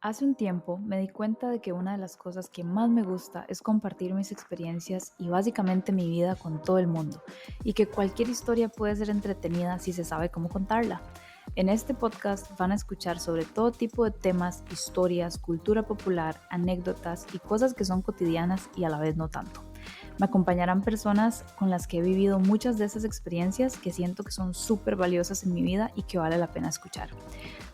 Hace un tiempo me di cuenta de que una de las cosas que más me gusta es compartir mis experiencias y básicamente mi vida con todo el mundo, y que cualquier historia puede ser entretenida si se sabe cómo contarla. En este podcast van a escuchar sobre todo tipo de temas, historias, cultura popular, anécdotas y cosas que son cotidianas y a la vez no tanto. Me acompañarán personas con las que he vivido muchas de esas experiencias que siento que son súper valiosas en mi vida y que vale la pena escuchar.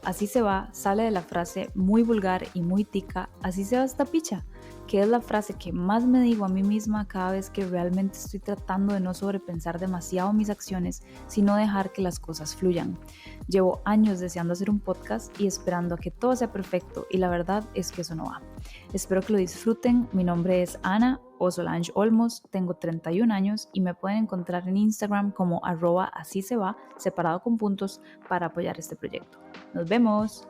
Así se va sale de la frase muy vulgar y muy tica, así se va esta picha, que es la frase que más me digo a mí misma cada vez que realmente estoy tratando de no sobrepensar demasiado mis acciones, sino dejar que las cosas fluyan. Llevo años deseando hacer un podcast y esperando a que todo sea perfecto, y la verdad es que eso no va. Espero que lo disfruten. Mi nombre es Ana o Solange Olmos, tengo 31 años y me pueden encontrar en Instagram como @así se va, separado con puntos, para apoyar este proyecto. Nos vemos.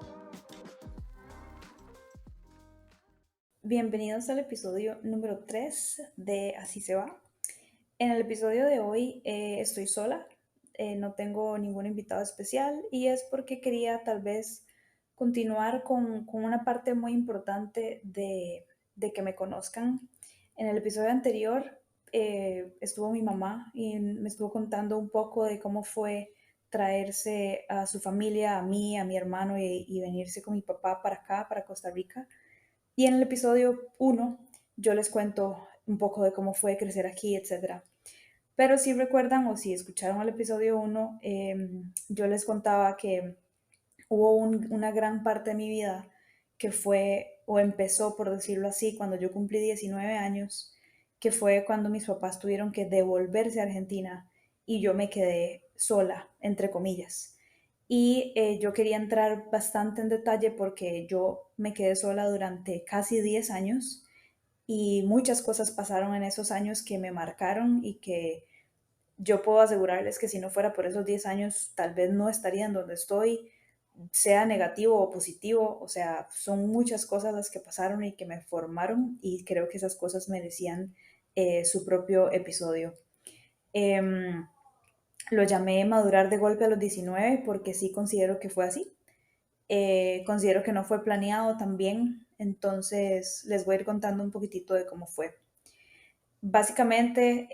Bienvenidos al episodio número 3 de Así se va. En el episodio de hoy estoy sola, no tengo ningún invitado especial y es porque quería tal vez continuar con una parte muy importante de que me conozcan. En el episodio anterior estuvo mi mamá y me estuvo contando un poco de cómo fue traerse a su familia, a mí, a mi hermano y venirse con mi papá para acá, para Costa Rica. Y en el episodio 1 yo les cuento un poco de cómo fue crecer aquí, etcétera. Pero si recuerdan o si escucharon el episodio 1, yo les contaba que hubo una gran parte de mi vida que fue o empezó, por decirlo así, cuando yo cumplí 19 años, que fue cuando mis papás tuvieron que devolverse a Argentina y yo me quedé sola, entre comillas. Y yo quería entrar bastante en detalle porque yo me quedé sola durante casi 10 años y muchas cosas pasaron en esos años que me marcaron y que yo puedo asegurarles que si no fuera por esos 10 años, tal vez no estaría en donde estoy, sea negativo o positivo. O sea, son muchas cosas las que pasaron y que me formaron y creo que esas cosas merecían su propio episodio. Em, lo llamé madurar de golpe a los 19 porque sí considero que fue así. Considero que no fue planeado también, entonces les voy a ir contando un poquitito de cómo fue. Básicamente,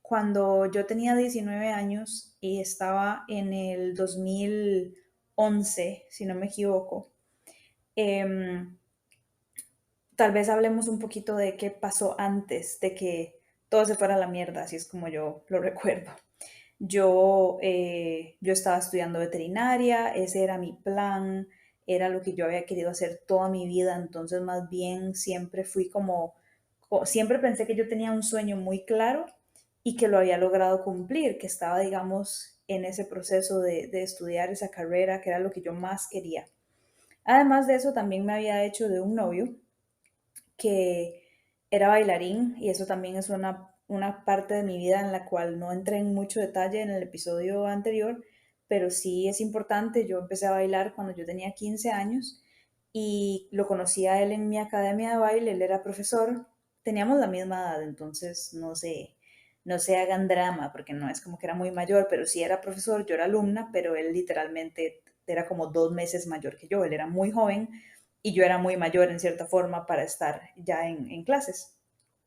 cuando yo tenía 19 años y estaba en el 2011, si no me equivoco, em, tal vez hablemos un poquito de qué pasó antes de que todo se fuera a la mierda, así es como yo lo recuerdo. Yo estaba estudiando veterinaria, ese era mi plan, era lo que yo había querido hacer toda mi vida, entonces más bien siempre fui siempre pensé que yo tenía un sueño muy claro y que lo había logrado cumplir, que estaba, digamos, en ese proceso de estudiar esa carrera, que era lo que yo más quería. Además de eso, también me había hecho de un novio que era bailarín y eso también es una parte de mi vida en la cual no entré en mucho detalle en el episodio anterior, pero sí es importante. Yo empecé a bailar cuando yo tenía 15 años y lo conocí a él en mi academia de baile. Él era profesor, teníamos la misma edad, entonces no se hagan drama porque no es como que era muy mayor, pero sí era profesor, yo era alumna, pero él literalmente era como 2 meses mayor que yo. Él era muy joven y yo era muy mayor en cierta forma para estar ya en clases.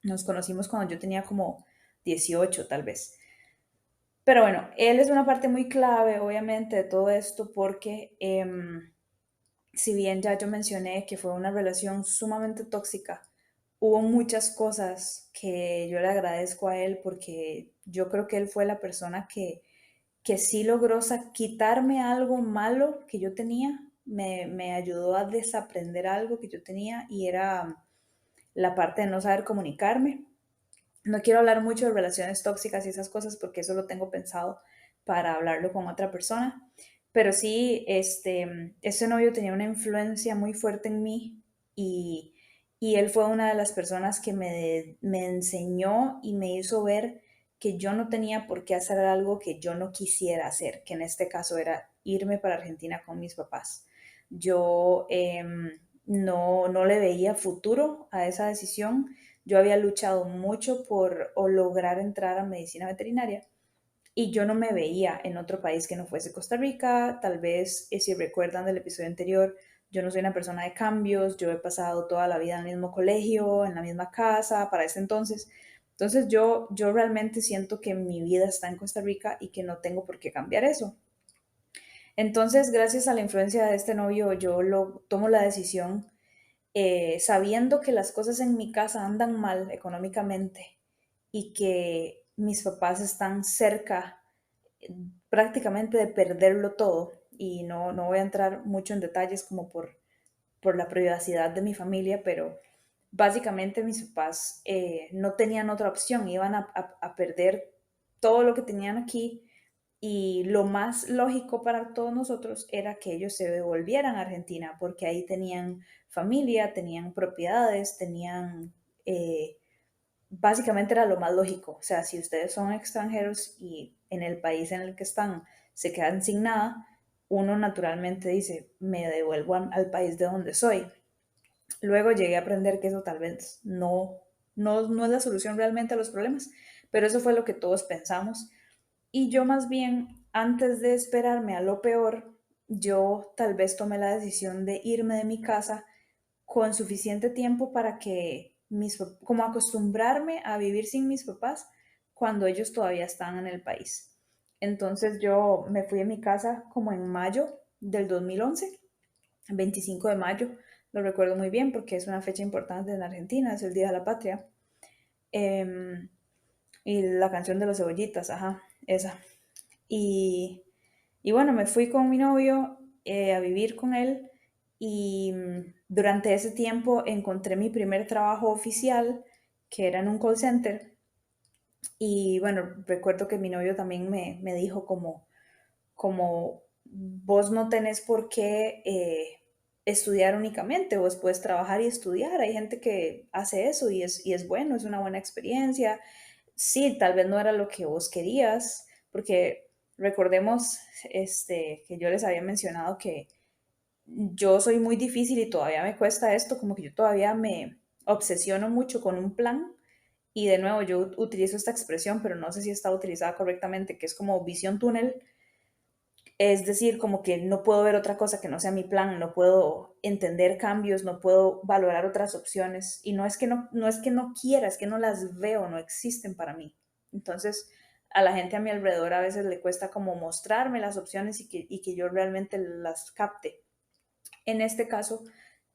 Nos conocimos cuando yo tenía como 18 tal vez. Pero bueno, él es una parte muy clave, obviamente, de todo esto porque si bien ya yo mencioné que fue una relación sumamente tóxica, hubo muchas cosas que yo le agradezco a él porque yo creo que él fue la persona que sí logró quitarme algo malo que yo tenía, me ayudó a desaprender algo que yo tenía y era la parte de no saber comunicarme. No quiero hablar mucho de relaciones tóxicas y esas cosas porque eso lo tengo pensado para hablarlo con otra persona, pero sí, ese novio tenía una influencia muy fuerte en mí y, y él fue una de las personas que me enseñó y me hizo ver que yo no tenía por qué hacer algo que yo no quisiera hacer, que en este caso era irme para Argentina con mis papás. Yo no le veía futuro a esa decisión. Yo había luchado mucho por o lograr entrar a medicina veterinaria y yo no me veía en otro país que no fuese Costa Rica. Tal vez, si recuerdan del episodio anterior, yo no soy una persona de cambios, yo he pasado toda la vida en el mismo colegio, en la misma casa, para ese entonces. Entonces yo realmente siento que mi vida está en Costa Rica y que no tengo por qué cambiar eso. Entonces, gracias a la influencia de este novio, yo tomo la decisión sabiendo que las cosas en mi casa andan mal económicamente y que mis papás están cerca prácticamente de perderlo todo. Y no voy a entrar mucho en detalles como por la privacidad de mi familia, pero básicamente mis papás no tenían otra opción, iban a perder todo lo que tenían aquí y lo más lógico para todos nosotros era que ellos se devolvieran a Argentina porque ahí tenían familia, tenían propiedades, tenían básicamente era lo más lógico. O sea, si ustedes son extranjeros y en el país en el que están se quedan sin nada, uno naturalmente dice, me devuelvo al país de donde soy. Luego llegué a aprender que eso tal vez no es la solución realmente a los problemas, pero eso fue lo que todos pensamos. Y yo más bien, antes de esperarme a lo peor, yo tal vez tomé la decisión de irme de mi casa con suficiente tiempo para que como acostumbrarme a vivir sin mis papás cuando ellos todavía están en el país. Entonces yo me fui de mi casa como en mayo del 2011, 25 de mayo, lo recuerdo muy bien porque es una fecha importante en Argentina, es el Día de la Patria. Em, y la canción de los cebollitas, ajá, esa. Y, y bueno, me fui con mi novio a vivir con él y durante ese tiempo encontré mi primer trabajo oficial, que era en un call center. Y bueno, recuerdo que mi novio también me dijo como vos no tenés por qué estudiar únicamente, vos puedes trabajar y estudiar. Hay gente que hace eso y es bueno, es una buena experiencia. Sí, tal vez no era lo que vos querías, porque recordemos que yo les había mencionado que yo soy muy difícil y todavía me cuesta esto, como que yo todavía me obsesiono mucho con un plan y de nuevo yo utilizo esta expresión, pero no sé si está utilizada correctamente, que es como visión túnel, es decir, como que no puedo ver otra cosa que no sea mi plan, no puedo entender cambios, no puedo valorar otras opciones. Y no es que no quiera, es que no las veo, no existen para mí. Entonces, a la gente a mi alrededor a veces le cuesta como mostrarme las opciones y que yo realmente las capte. En este caso,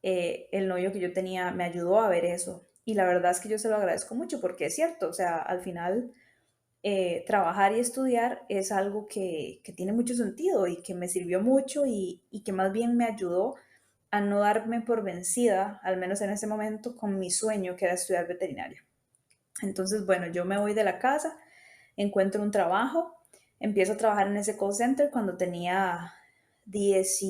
el novio que yo tenía me ayudó a ver eso. Y la verdad es que yo se lo agradezco mucho porque es cierto, o sea, al final trabajar y estudiar es algo que tiene mucho sentido y que me sirvió mucho y que más bien me ayudó a no darme por vencida, al menos en ese momento, con mi sueño que era estudiar veterinaria. Entonces, bueno, yo me voy de la casa, encuentro un trabajo, empiezo a trabajar en ese call center cuando tenía 10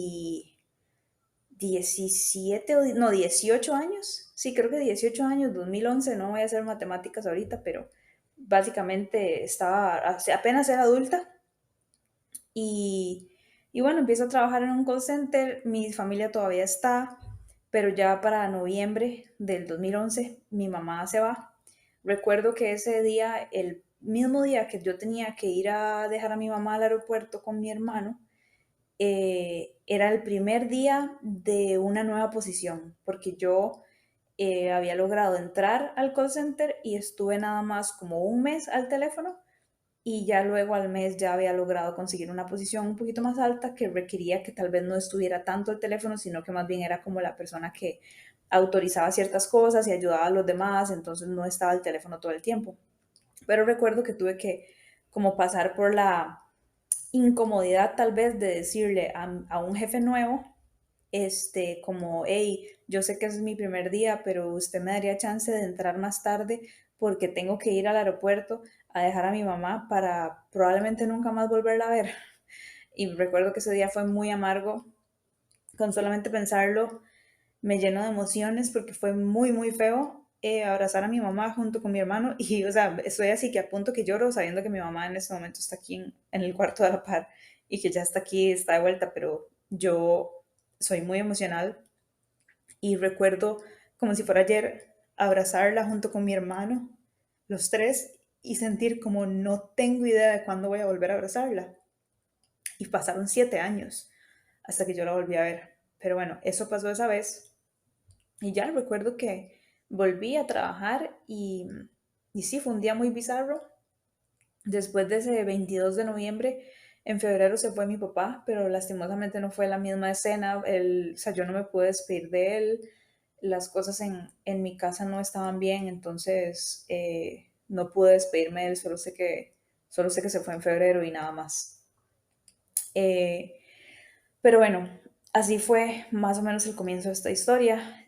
17 no, 18 años. Sí, creo que 18 años, 2011, no voy a hacer matemáticas ahorita, pero básicamente estaba, apenas era adulta y, y bueno, empiezo a trabajar en un call center, mi familia todavía está, pero ya para noviembre del 2011 mi mamá se va. Recuerdo que ese día, el mismo día que yo tenía que ir a dejar a mi mamá al aeropuerto con mi hermano, era el primer día de una nueva posición, porque yo había logrado entrar al call center y estuve nada más como un mes al teléfono y ya luego al mes ya había logrado conseguir una posición un poquito más alta que requería que tal vez no estuviera tanto el teléfono, sino que más bien era como la persona que autorizaba ciertas cosas y ayudaba a los demás, entonces no estaba el teléfono todo el tiempo. Pero recuerdo que tuve que como pasar por la incomodidad tal vez de decirle a un jefe nuevo, como, hey, yo sé que es mi primer día, pero usted me daría chance de entrar más tarde porque tengo que ir al aeropuerto a dejar a mi mamá para probablemente nunca más volverla a ver. Y recuerdo que ese día fue muy amargo, con solamente pensarlo me lleno de emociones porque fue muy, muy feo abrazar a mi mamá junto con mi hermano y, o sea, estoy así que a punto que lloro sabiendo que mi mamá en este momento está aquí en el cuarto de la par y que ya está aquí, está de vuelta, pero yo soy muy emocional y recuerdo como si fuera ayer abrazarla junto con mi hermano, los tres, y sentir como no tengo idea de cuándo voy a volver a abrazarla. Y pasaron 7 años hasta que yo la volví a ver. Pero bueno, eso pasó esa vez y ya recuerdo que volví a trabajar y sí, fue un día muy bizarro. Después de ese 22 de noviembre, en febrero se fue mi papá, pero lastimosamente no fue la misma escena. O sea, yo no me pude despedir de él. Las cosas en mi casa no estaban bien, entonces no pude despedirme de él. Solo sé que se fue en febrero y nada más. Eh, pero bueno, así fue más o menos el comienzo de esta historia.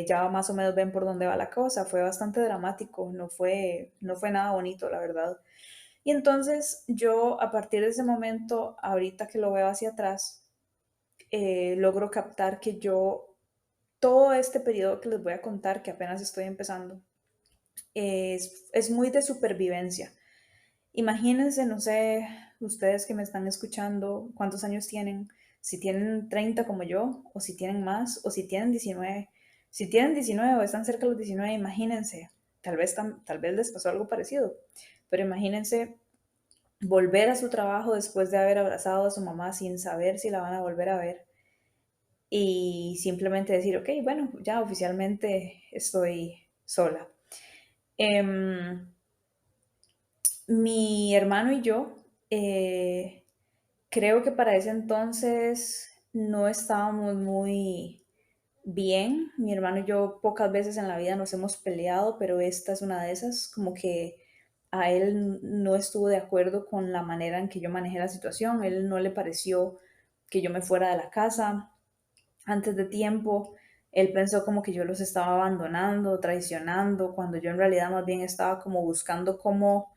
Ya más o menos ven por dónde va la cosa. Fue bastante dramático, no fue nada bonito, la verdad. Y entonces yo a partir de ese momento, ahorita que lo veo hacia atrás, logro captar que yo, todo este periodo que les voy a contar, que apenas estoy empezando, es muy de supervivencia. Imagínense, no sé, ustedes que me están escuchando, cuántos años tienen, si tienen 30 como yo, o si tienen más, o si tienen 19. Si tienen 19 o están cerca de los 19, imagínense, tal vez les pasó algo parecido, pero imagínense volver a su trabajo después de haber abrazado a su mamá sin saber si la van a volver a ver y simplemente decir, ok, bueno, ya oficialmente estoy sola. Em, Mi hermano y yo, creo que para ese entonces no estábamos muy bien. Mi hermano y yo pocas veces en la vida nos hemos peleado, pero esta es una de esas, como que a él no estuvo de acuerdo con la manera en que yo manejé la situación, a él no le pareció que yo me fuera de la casa antes de tiempo, él pensó como que yo los estaba abandonando, traicionando, cuando yo en realidad más bien estaba como buscando cómo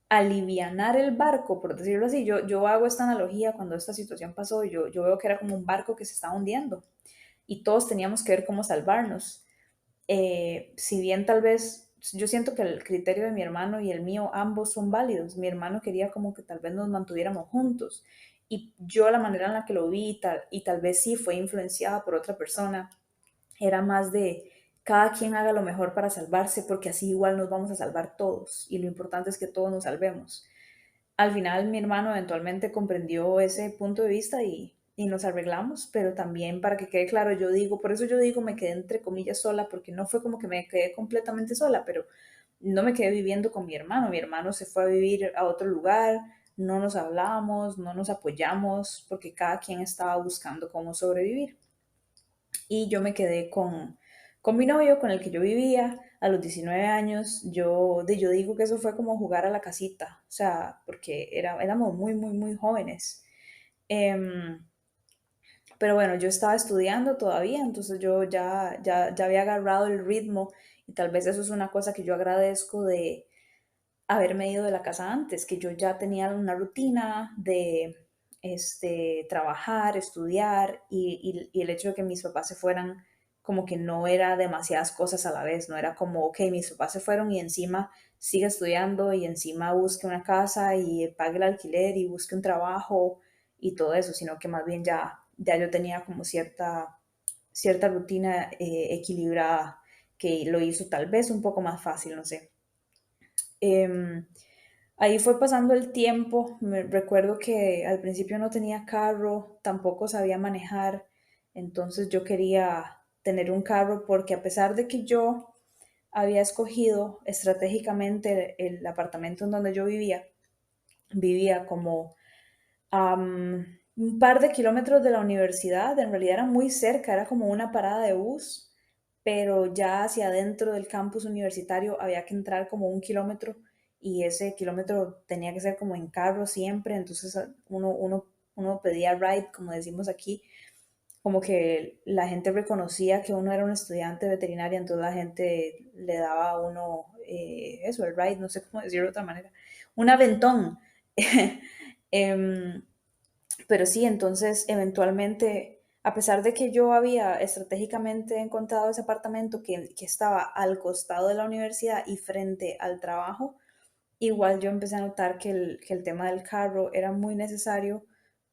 alivianar el barco, por decirlo así. Yo hago esta analogía cuando esta situación pasó, yo veo que era como un barco que se estaba hundiendo y todos teníamos que ver cómo salvarnos. Si bien tal vez yo siento que el criterio de mi hermano y el mío ambos son válidos. Mi hermano quería como que tal vez nos mantuviéramos juntos y yo la manera en la que lo vi y tal vez sí fue influenciada por otra persona, era más de cada quien haga lo mejor para salvarse porque así igual nos vamos a salvar todos y lo importante es que todos nos salvemos. Al final mi hermano eventualmente comprendió ese punto de vista y nos arreglamos, pero también para que quede claro, yo digo, por eso yo digo me quedé entre comillas sola, porque no fue como que me quedé completamente sola, pero no me quedé viviendo con mi hermano se fue a vivir a otro lugar, no nos hablamos, no nos apoyamos, porque cada quien estaba buscando cómo sobrevivir. Y yo me quedé con mi novio, con el que yo vivía a los 19 años. Yo digo que eso fue como jugar a la casita, o sea, porque éramos muy, muy, muy jóvenes. Em, pero bueno, yo estaba estudiando todavía, entonces yo ya había agarrado el ritmo y tal vez eso es una cosa que yo agradezco de haberme ido de la casa antes, que yo ya tenía una rutina de trabajar, estudiar y el hecho de que mis papás se fueran, como que no era demasiadas cosas a la vez, no era como, ok, mis papás se fueron y encima sigue estudiando y encima busque una casa y pague el alquiler y busque un trabajo y todo eso, sino que más bien ya yo tenía como cierta rutina equilibrada que lo hizo tal vez un poco más fácil, no sé. Em, Ahí fue pasando el tiempo. Me recuerdo que al principio no tenía carro, tampoco sabía manejar, entonces yo quería tener un carro porque a pesar de que yo había escogido estratégicamente el apartamento en donde yo vivía como a un par de kilómetros de la universidad, en realidad era muy cerca, era como una parada de bus, pero ya hacia adentro del campus universitario había que entrar como un kilómetro y ese kilómetro tenía que ser como en carro siempre, entonces uno pedía ride, como decimos aquí, como que la gente reconocía que uno era un estudiante de veterinaria, entonces la gente le daba a uno eso, el ride, no sé cómo decirlo de otra manera, un aventón. Em, pero sí, entonces eventualmente, a pesar de que yo había estratégicamente encontrado ese apartamento que estaba al costado de la universidad y frente al trabajo, igual yo empecé a notar que el tema del carro era muy necesario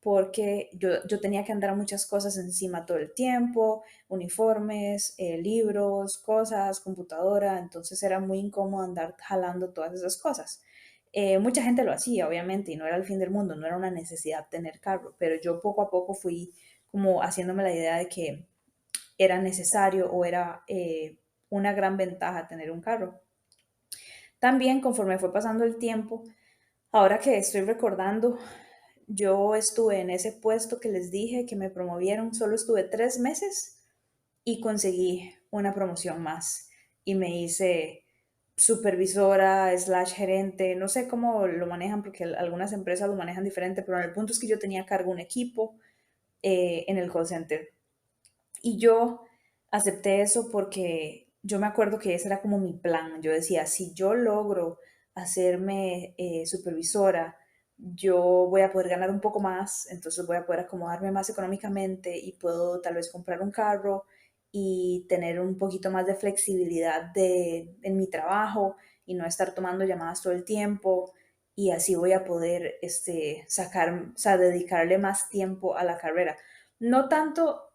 porque yo tenía que andar a muchas cosas encima todo el tiempo, uniformes, libros, cosas, computadora, entonces era muy incómodo andar jalando todas esas cosas. Mucha gente lo hacía, obviamente, y no era el fin del mundo, no era una necesidad tener carro, pero yo poco a poco fui como haciéndome la idea de que era necesario o era una gran ventaja tener un carro. También conforme fue pasando el tiempo, ahora que estoy recordando, yo estuve en ese puesto que les dije que me promovieron, solo estuve 3 meses y conseguí una promoción más y me hice supervisora slash gerente, no sé cómo lo manejan porque algunas empresas lo manejan diferente, pero el punto es que yo tenía a cargo un equipo en el call center y yo acepté eso porque yo me acuerdo que ese era como mi plan. Yo decía, si yo logro hacerme supervisora, yo voy a poder ganar un poco más, entonces voy a poder acomodarme más económicamente y puedo tal vez comprar un carro y tener un poquito más de flexibilidad en mi trabajo y no estar tomando llamadas todo el tiempo y así voy a poder sacar, o sea, dedicarle más tiempo a la carrera. No tanto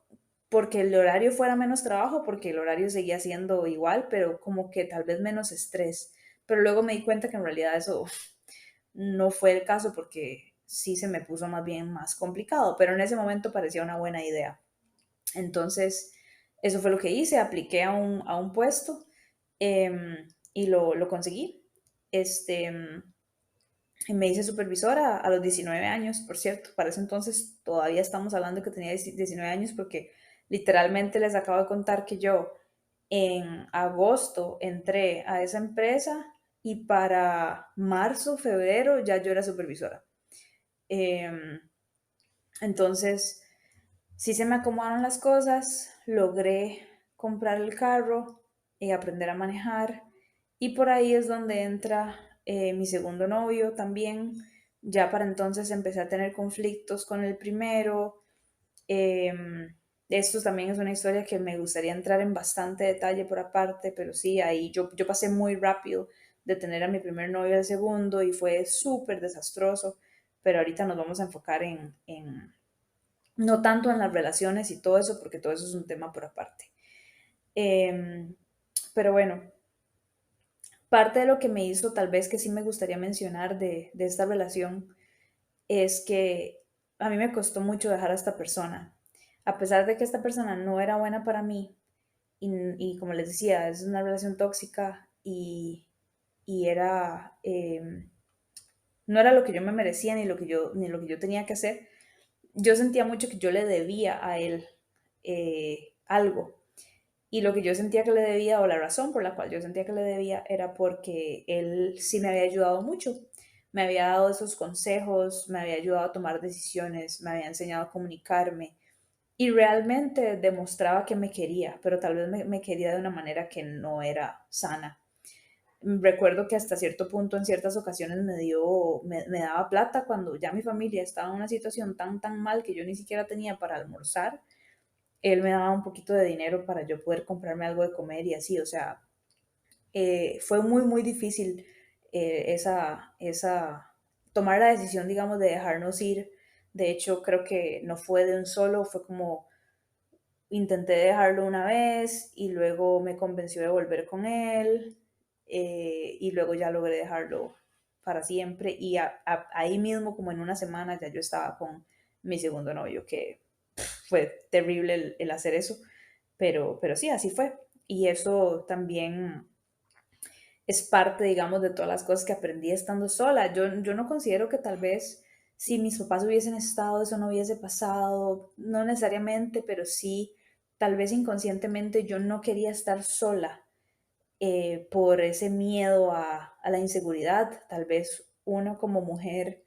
porque el horario fuera menos trabajo, porque el horario seguía siendo igual, pero como que tal vez menos estrés. Pero luego me di cuenta que en realidad eso no fue el caso porque sí se me puso más bien más complicado, pero en ese momento parecía una buena idea. Entonces, eso fue lo que hice, apliqué a un puesto y lo conseguí. Este, y me hice supervisora a los 19 años, por cierto. Para ese entonces todavía estamos hablando que tenía 19 años porque literalmente les acabo de contar que yo en agosto entré a esa empresa y para marzo, febrero ya yo era supervisora. Em, entonces, sí se me acomodaron las cosas, logré comprar el carro y aprender a manejar. Y por ahí es donde entra mi segundo novio también. Ya para entonces empecé a tener conflictos con el primero. Esto también es una historia que me gustaría entrar en bastante detalle por aparte, pero sí, ahí yo pasé muy rápido de tener a mi primer novio al segundo y fue súper desastroso, pero ahorita nos vamos a enfocar no tanto en las relaciones y todo eso, porque todo eso es un tema por aparte. Eh, pero bueno, parte de lo que me hizo tal vez que sí me gustaría mencionar de esta relación es que a mí me costó mucho dejar a esta persona. A pesar de que esta persona no era buena para mí, y como les decía, es una relación tóxica y no era lo que yo me merecía ni lo que yo tenía que hacer, yo sentía mucho que yo le debía a él algo. Y lo que yo sentía que le debía, o la razón por la cual yo sentía que le debía, era porque él sí me había ayudado mucho. Me había dado esos consejos, me había ayudado a tomar decisiones, me había enseñado a comunicarme y realmente demostraba que me quería, pero tal vez me quería de una manera que no era sana. Recuerdo que hasta cierto punto, en ciertas ocasiones, me daba plata cuando ya mi familia estaba en una situación tan mal que yo ni siquiera tenía para almorzar. Él me daba un poquito de dinero para yo poder comprarme algo de comer y así, o sea, fue muy difícil tomar la decisión, digamos, de dejarnos ir. De hecho, creo que no fue de un solo, fue como intenté dejarlo una vez y luego me convenció de volver con él y luego ya logré dejarlo para siempre y ahí mismo, como en una semana, ya yo estaba con mi segundo novio, que fue terrible el hacer eso, pero sí, así fue. Y eso también es parte, digamos, de todas las cosas que aprendí estando sola. Yo no considero que tal vez si mis papás hubiesen estado, eso no hubiese pasado, no necesariamente, pero sí, tal vez inconscientemente yo no quería estar sola por ese miedo a la inseguridad. Tal vez uno como mujer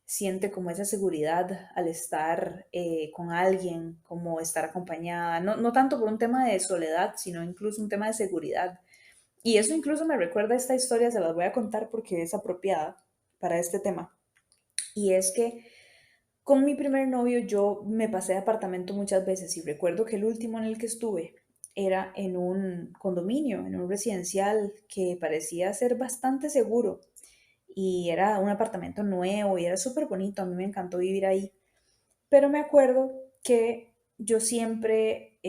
siente como esa seguridad al estar con alguien, como estar acompañada, no tanto por un tema de soledad, sino incluso un tema de seguridad. Y eso incluso me recuerda esta historia, se las voy a contar porque es apropiada para este tema. Y es que con mi primer novio yo me pasé de apartamento muchas veces y recuerdo que el último en el que estuve era en un condominio, en un residencial que parecía ser bastante seguro y era un apartamento nuevo y era súper bonito, a mí me encantó vivir ahí. Pero me acuerdo que yo siempre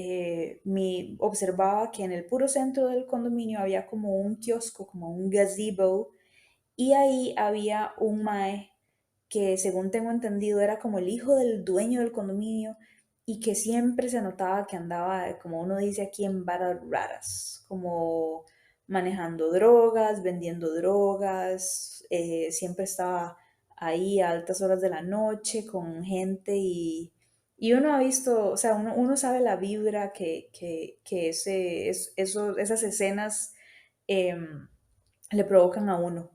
observaba que en el puro centro del condominio había como un kiosco, como un gazebo, y ahí había un mae que según tengo entendido era como el hijo del dueño del condominio y que siempre se notaba que andaba, como uno dice aquí, en varas raras, como manejando drogas, vendiendo drogas, siempre estaba ahí a altas horas de la noche con gente y uno ha visto, o sea, uno sabe la vibra que esas escenas em, le provocan a uno.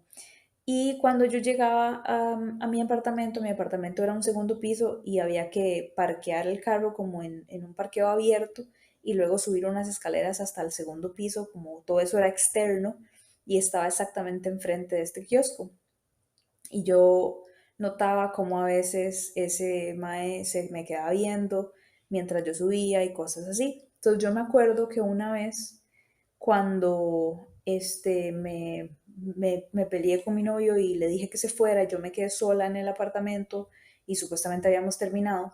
Y cuando yo llegaba a mi apartamento era un segundo piso y había que parquear el carro como en un parqueo abierto y luego subir unas escaleras hasta el segundo piso, como todo eso era externo y estaba exactamente enfrente de este kiosco. Y yo notaba como a veces ese mae se me quedaba viendo mientras yo subía y cosas así. Entonces yo me acuerdo que una vez cuando me peleé con mi novio y le dije que se fuera, yo me quedé sola en el apartamento y supuestamente habíamos terminado.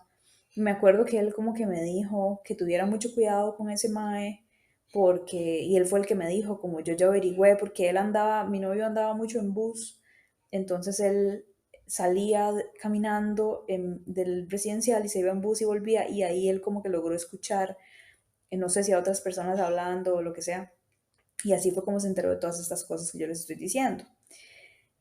Me acuerdo que él como que me dijo que tuviera mucho cuidado con ese mae, porque, y él fue el que me dijo, como yo ya averigüé, porque él andaba, mi novio andaba mucho en bus, entonces él salía caminando del residencial y se iba en bus y volvía, y ahí él como que logró escuchar, no sé si a otras personas hablando o lo que sea, y así fue como se enteró de todas estas cosas que yo les estoy diciendo.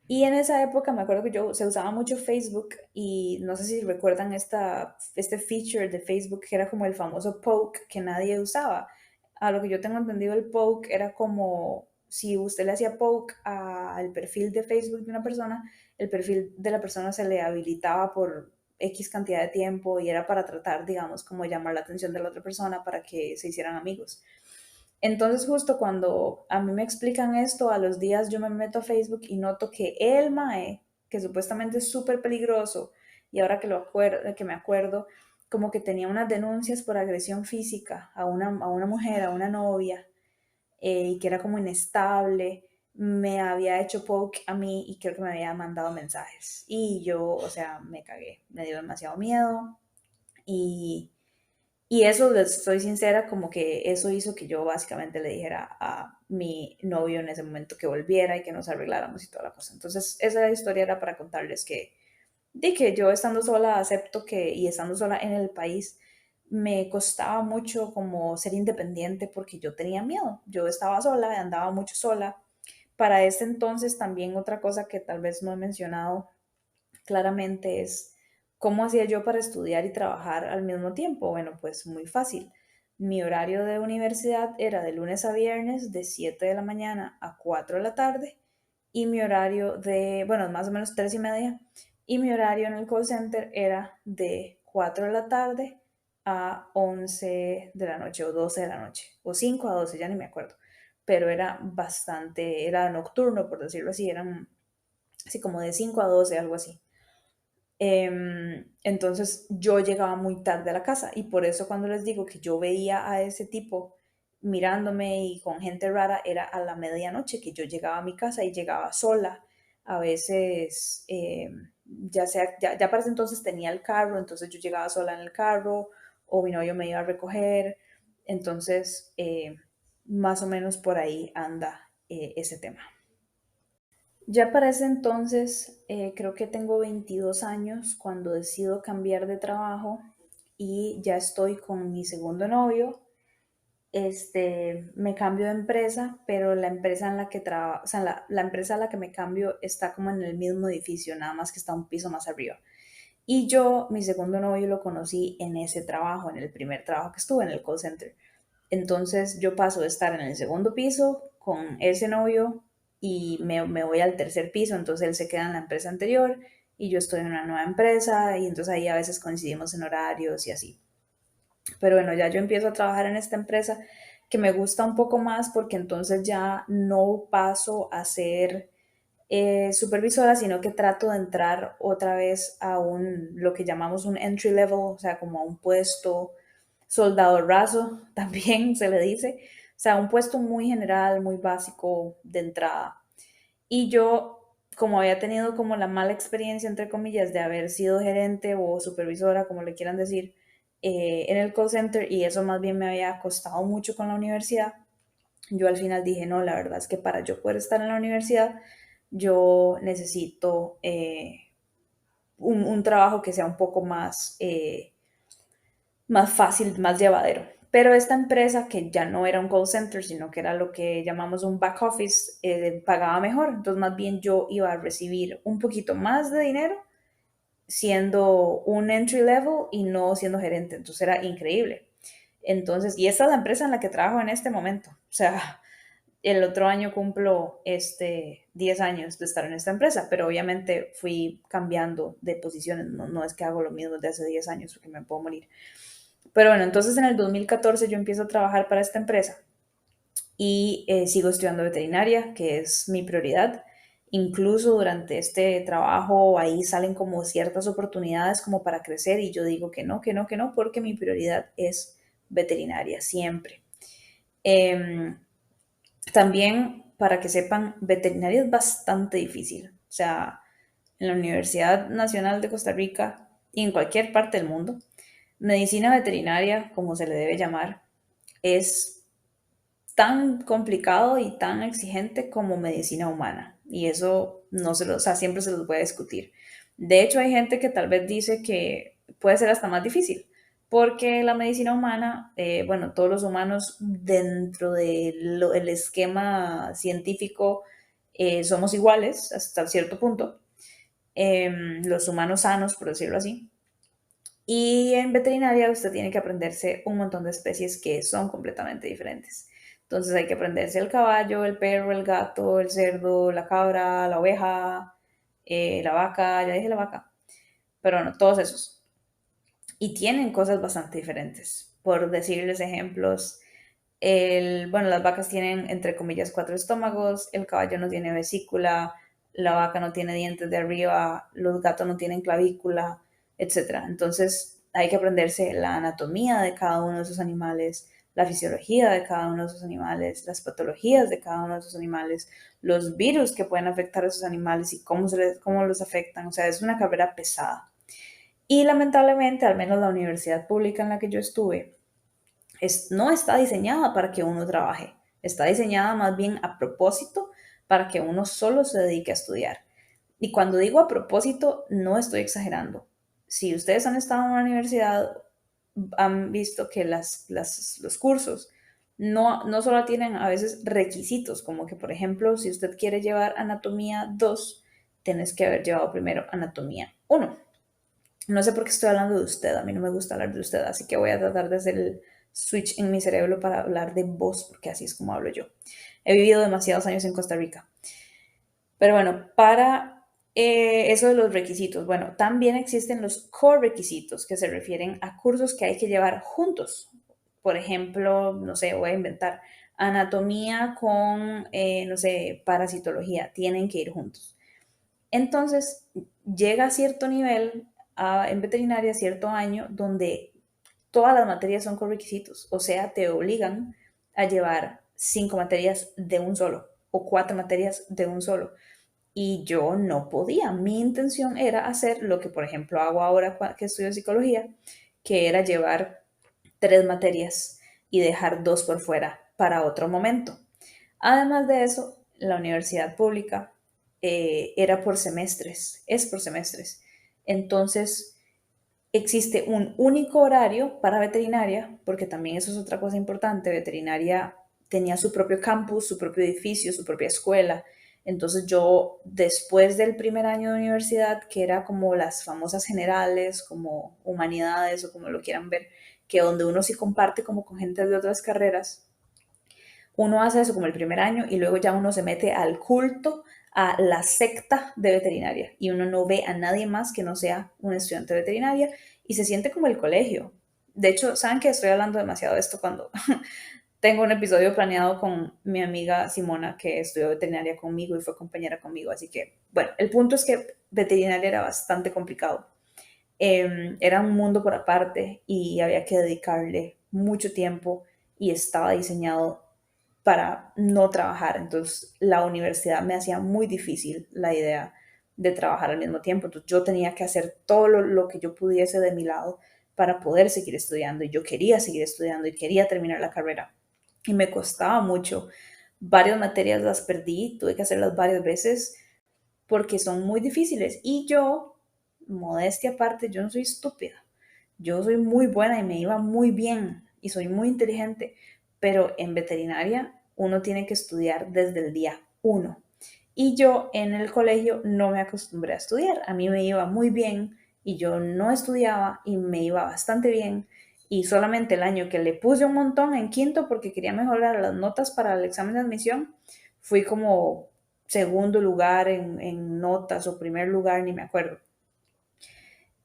Y en esa época me acuerdo que se usaba mucho Facebook y no sé si recuerdan este feature de Facebook que era como el famoso poke que nadie usaba. A lo que yo tengo entendido, el poke era como si usted le hacía poke al perfil de Facebook de una persona, el perfil de la persona se le habilitaba por X cantidad de tiempo y era para tratar, digamos, como llamar la atención de la otra persona para que se hicieran amigos. Entonces, justo cuando a mí me explican esto, a los días yo me meto a Facebook y noto que el MAE, que supuestamente es súper peligroso, y ahora que me acuerdo, como que tenía unas denuncias por agresión física a una mujer, a una novia, y que era como inestable, me había hecho poke a mí y creo que me había mandado mensajes. Y yo, o sea, me cagué, me dio demasiado miedo y y eso, les soy sincera, como que eso hizo que yo básicamente le dijera a mi novio en ese momento que volviera y que nos arregláramos y toda la cosa. Entonces, esa historia era para contarles de que yo estando sola acepto que, y estando sola en el país, me costaba mucho como ser independiente porque yo tenía miedo. Yo estaba sola, andaba mucho sola. Para ese entonces también otra cosa que tal vez no he mencionado claramente es cómo hacía yo para estudiar y trabajar al mismo tiempo. Bueno, pues muy fácil. Mi horario de universidad era de lunes a viernes de 7 de la mañana a 4 de la tarde y mi horario de, bueno, más o menos 3 y media, y mi horario en el call center era de 4 de la tarde a 11 de la noche o 12 de la noche o 5 a 12, ya ni me acuerdo, pero era bastante, era nocturno por decirlo así, eran así como de 5 a 12, algo así. Entonces yo llegaba muy tarde a la casa y por eso cuando les digo que yo veía a ese tipo mirándome y con gente rara era a la medianoche que yo llegaba a mi casa y llegaba sola. A veces, ya para ese entonces tenía el carro, entonces yo llegaba sola en el carro o mi novio me iba a recoger. Entonces, más o menos por ahí anda ese tema. Ya para ese entonces, creo que tengo 22 años cuando decido cambiar de trabajo y ya estoy con mi segundo novio. Me cambio de empresa, pero la empresa en la que trabajo, o sea, la empresa a la que me cambio está como en el mismo edificio, nada más que está un piso más arriba. Y yo, mi segundo novio, lo conocí en ese trabajo, en el primer trabajo que estuve, en el call center. Entonces yo paso de estar en el segundo piso con ese novio y me voy al tercer piso, entonces él se queda en la empresa anterior y yo estoy en una nueva empresa y entonces ahí a veces coincidimos en horarios y así. Pero bueno, ya yo empiezo a trabajar en esta empresa que me gusta un poco más porque entonces ya no paso a ser supervisora, sino que trato de entrar otra vez a lo que llamamos un entry level, o sea, como a un puesto soldado raso, también se le dice, o sea, un puesto muy general, muy básico de entrada. Y yo, como había tenido como la mala experiencia, entre comillas, de haber sido gerente o supervisora, como le quieran decir, en el call center, y eso más bien me había costado mucho con la universidad, yo al final dije, no, la verdad es que para yo poder estar en la universidad, yo necesito un trabajo que sea un poco más, más fácil, más llevadero. Pero esta empresa, que ya no era un call center, sino que era lo que llamamos un back office, pagaba mejor. Entonces, más bien yo iba a recibir un poquito más de dinero siendo un entry level y no siendo gerente. Entonces, era increíble. Entonces, y esta es la empresa en la que trabajo en este momento. O sea, el otro año cumplo 10 años de estar en esta empresa, pero obviamente fui cambiando de posiciones. No, no es que hago lo mismo desde hace 10 años porque me puedo morir. Pero bueno, entonces en el 2014 yo empiezo a trabajar para esta empresa y sigo estudiando veterinaria, que es mi prioridad. Incluso durante este trabajo ahí salen como ciertas oportunidades como para crecer y yo digo que no, que no, que no, porque mi prioridad es veterinaria siempre. Eh, También, para que sepan, veterinaria es bastante difícil. O sea, en la Universidad Nacional de Costa Rica y en cualquier parte del mundo, medicina veterinaria, como se le debe llamar, es tan complicado y tan exigente como medicina humana. Y eso no se lo, o sea, siempre se los voy a discutir. De hecho, hay gente que tal vez dice que puede ser hasta más difícil, porque la medicina humana, bueno, todos los humanos dentro del esquema científico somos iguales hasta cierto punto, los humanos sanos, por decirlo así. Y en veterinaria usted tiene que aprenderse un montón de especies que son completamente diferentes. Entonces hay que aprenderse el caballo, el perro, el gato, el cerdo, la cabra, la oveja, la vaca, ya dije la vaca, pero bueno, todos esos. Y tienen cosas bastante diferentes. Por decirles ejemplos, bueno, las vacas tienen, entre comillas, cuatro estómagos, el caballo no tiene vesícula, la vaca no tiene dientes de arriba, los gatos no tienen clavícula, etcétera. Entonces hay que aprenderse la anatomía de cada uno de esos animales, la fisiología de cada uno de esos animales, las patologías de cada uno de esos animales, los virus que pueden afectar a esos animales y cómo los afectan. O sea, es una carrera pesada. Y lamentablemente, al menos la universidad pública en la que yo estuve, no está diseñada para que uno trabaje, está diseñada más bien a propósito para que uno solo se dedique a estudiar. Y cuando digo a propósito, no estoy exagerando. Si ustedes han estado en una universidad, han visto que los cursos no solo tienen a veces requisitos, como que, por ejemplo, si usted quiere llevar anatomía 2, tienes que haber llevado primero anatomía 1. No sé por qué estoy hablando de usted, a mí no me gusta hablar de usted, así que voy a tratar de hacer el switch en mi cerebro para hablar de vos, porque así es como hablo yo. He vivido demasiados años en Costa Rica. Pero bueno, para eso de los requisitos, bueno, también existen los core requisitos que se refieren a cursos que hay que llevar juntos. Por ejemplo, no sé, voy a inventar anatomía con, no sé, parasitología, tienen que ir juntos. Entonces, llega a cierto nivel en veterinaria, cierto año, donde todas las materias son con requisitos, o sea, te obligan a llevar 5 materias de un solo o 4 materias de un solo. Y yo no podía. Mi intención era hacer lo que, por ejemplo, hago ahora que estudio psicología, que era llevar 3 materias y dejar 2 por fuera para otro momento. Además de eso, la universidad pública era por semestres, es por semestres. Entonces, existe un único horario para veterinaria, porque también eso es otra cosa importante. Veterinaria tenía su propio campus, su propio edificio, su propia escuela. Entonces yo, después del primer año de universidad, que era como las famosas generales, como humanidades o como lo quieran ver, que donde uno sí comparte como con gente de otras carreras, uno hace eso como el primer año y luego ya uno se mete al culto, a la secta de veterinaria y uno no ve a nadie más que no sea un estudiante de veterinaria y se siente como el colegio. De hecho, saben que estoy hablando demasiado de esto cuando tengo un episodio planeado con mi amiga Simona, que estudió veterinaria conmigo y fue compañera conmigo. Así que, bueno, el punto es que veterinaria era bastante complicado. Era un mundo por aparte y había que dedicarle mucho tiempo y estaba diseñado para no trabajar. Entonces la universidad me hacía muy difícil la idea de trabajar al mismo tiempo. Entonces yo tenía que hacer todo lo que yo pudiese de mi lado para poder seguir estudiando. Y yo quería seguir estudiando y quería terminar la carrera. Y me costaba mucho. Varias materias las perdí, tuve que hacerlas varias veces porque son muy difíciles. Y yo, modestia aparte, yo no soy estúpida. yo soy muy buena y me iba muy bien y soy muy inteligente, pero en veterinaria uno tiene que estudiar desde el día uno. Y yo en el colegio no me acostumbré a estudiar. A mí me iba muy bien y yo no estudiaba y me iba bastante bien. Y solamente el año que le puse un montón en quinto porque quería mejorar las notas para el examen de admisión, fui como segundo lugar en notas o primer lugar, ni me acuerdo.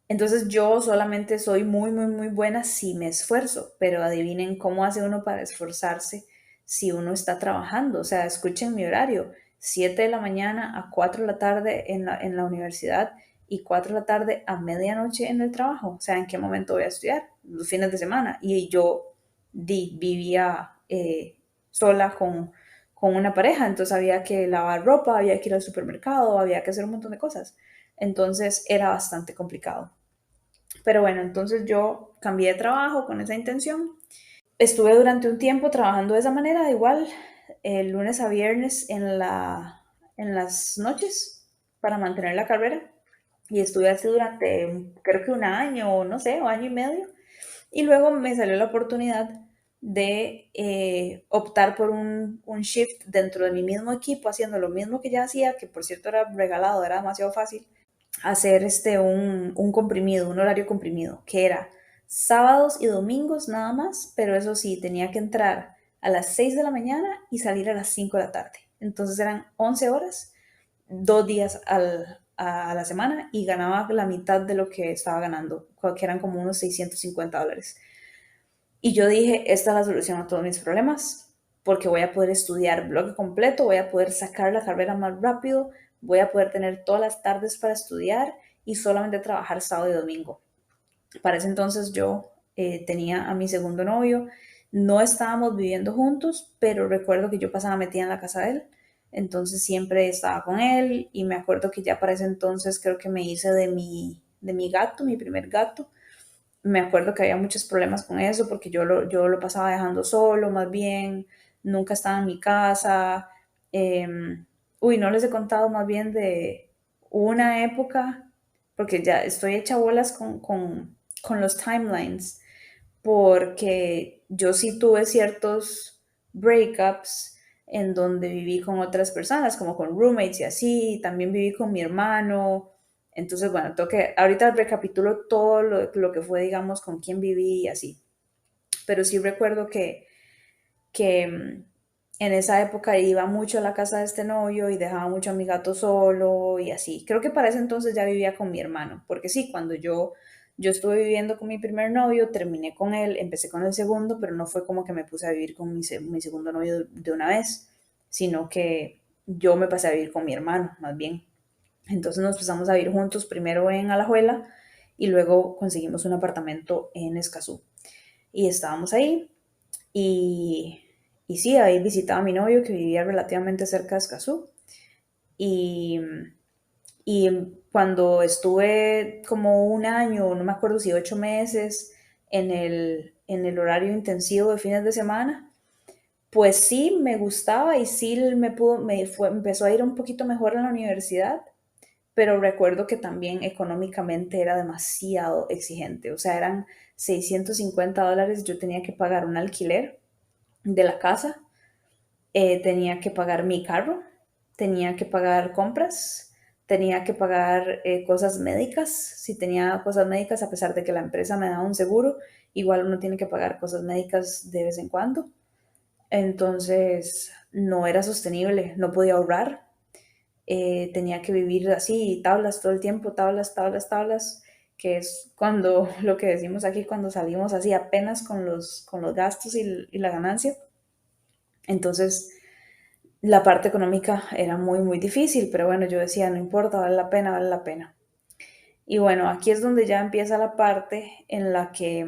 Entonces yo solamente soy muy, muy, muy buena si me esfuerzo, pero adivinen cómo hace uno para esforzarse si uno está trabajando. O sea, escuchen mi horario, 7 de la mañana a 4 de la tarde en la universidad y 4 de la tarde a medianoche en el trabajo. O sea, ¿en qué momento voy a estudiar? Los fines de semana. Y yo vivía sola con una pareja, entonces había que lavar ropa, había que ir al supermercado, había que hacer un montón de cosas. Entonces era bastante complicado. Pero bueno, entonces yo cambié de trabajo con esa intención. Estuve durante un tiempo trabajando de esa manera, igual, lunes a viernes en las noches para mantener la carrera. Y estuve así durante, creo que un año, o no sé, o año y medio. Y luego me salió la oportunidad de optar por un shift dentro de mi mismo equipo, haciendo lo mismo que ya hacía, que por cierto era regalado, era demasiado fácil hacer un comprimido, un horario comprimido, que era sábados y domingos nada más, pero eso sí, tenía que entrar a las 6 de la mañana y salir a las 5 de la tarde. Entonces eran 11 horas, 2 días a la semana y ganaba la mitad de lo que estaba ganando, que eran como unos $650. Y yo dije, esta es la solución a todos mis problemas, porque voy a poder estudiar bloque completo, voy a poder sacar la carrera más rápido, voy a poder tener todas las tardes para estudiar y solamente trabajar sábado y domingo. Para ese entonces yo tenía a mi segundo novio, no estábamos viviendo juntos, pero recuerdo que yo pasaba metida en la casa de él, entonces siempre estaba con él y me acuerdo que ya para ese entonces creo que me hice de mi gato, mi primer gato. Me acuerdo que había muchos problemas con eso porque yo lo pasaba dejando solo, más bien, nunca estaba en mi casa. Uy, no les he contado más bien de una época, porque ya estoy hecha bolas con los timelines, porque yo sí tuve ciertos breakups en donde viví con otras personas, como con roommates y así, también viví con mi hermano. Entonces, bueno, ahorita recapitulo todo lo que fue, digamos, con quién viví y así. Pero sí recuerdo que en esa época iba mucho a la casa de este novio y dejaba mucho a mi gato solo y así. Creo que para ese entonces ya vivía con mi hermano, porque sí, cuando yo estuve viviendo con mi primer novio, terminé con él, empecé con el segundo, pero no fue como que me puse a vivir con mi segundo novio de una vez, sino que yo me pasé a vivir con mi hermano, más bien. Entonces nos empezamos a vivir juntos, primero en Alajuela y luego conseguimos un apartamento en Escazú. Y estábamos ahí y, y sí, ahí visitaba a mi novio que vivía relativamente cerca de Escazú. Y, y cuando estuve como un año, no me acuerdo si 8 meses, en el horario intensivo de fines de semana, pues sí me gustaba y sí empezó a ir un poquito mejor en la universidad, pero recuerdo que también económicamente era demasiado exigente, o sea, eran $650, yo tenía que pagar un alquiler de la casa, tenía que pagar mi carro, tenía que pagar compras, tenía que pagar cosas médicas, si tenía cosas médicas, a pesar de que la empresa me daba un seguro, igual uno tiene que pagar cosas médicas de vez en cuando, entonces no era sostenible, no podía ahorrar, tenía que vivir así, tablas todo el tiempo, tablas, tablas, tablas, que es cuando lo que decimos aquí, cuando salimos así apenas con los gastos y la ganancia. Entonces, la parte económica era muy, muy difícil, pero bueno, yo decía, no importa, vale la pena, vale la pena. Y bueno, aquí es donde ya empieza la parte en la que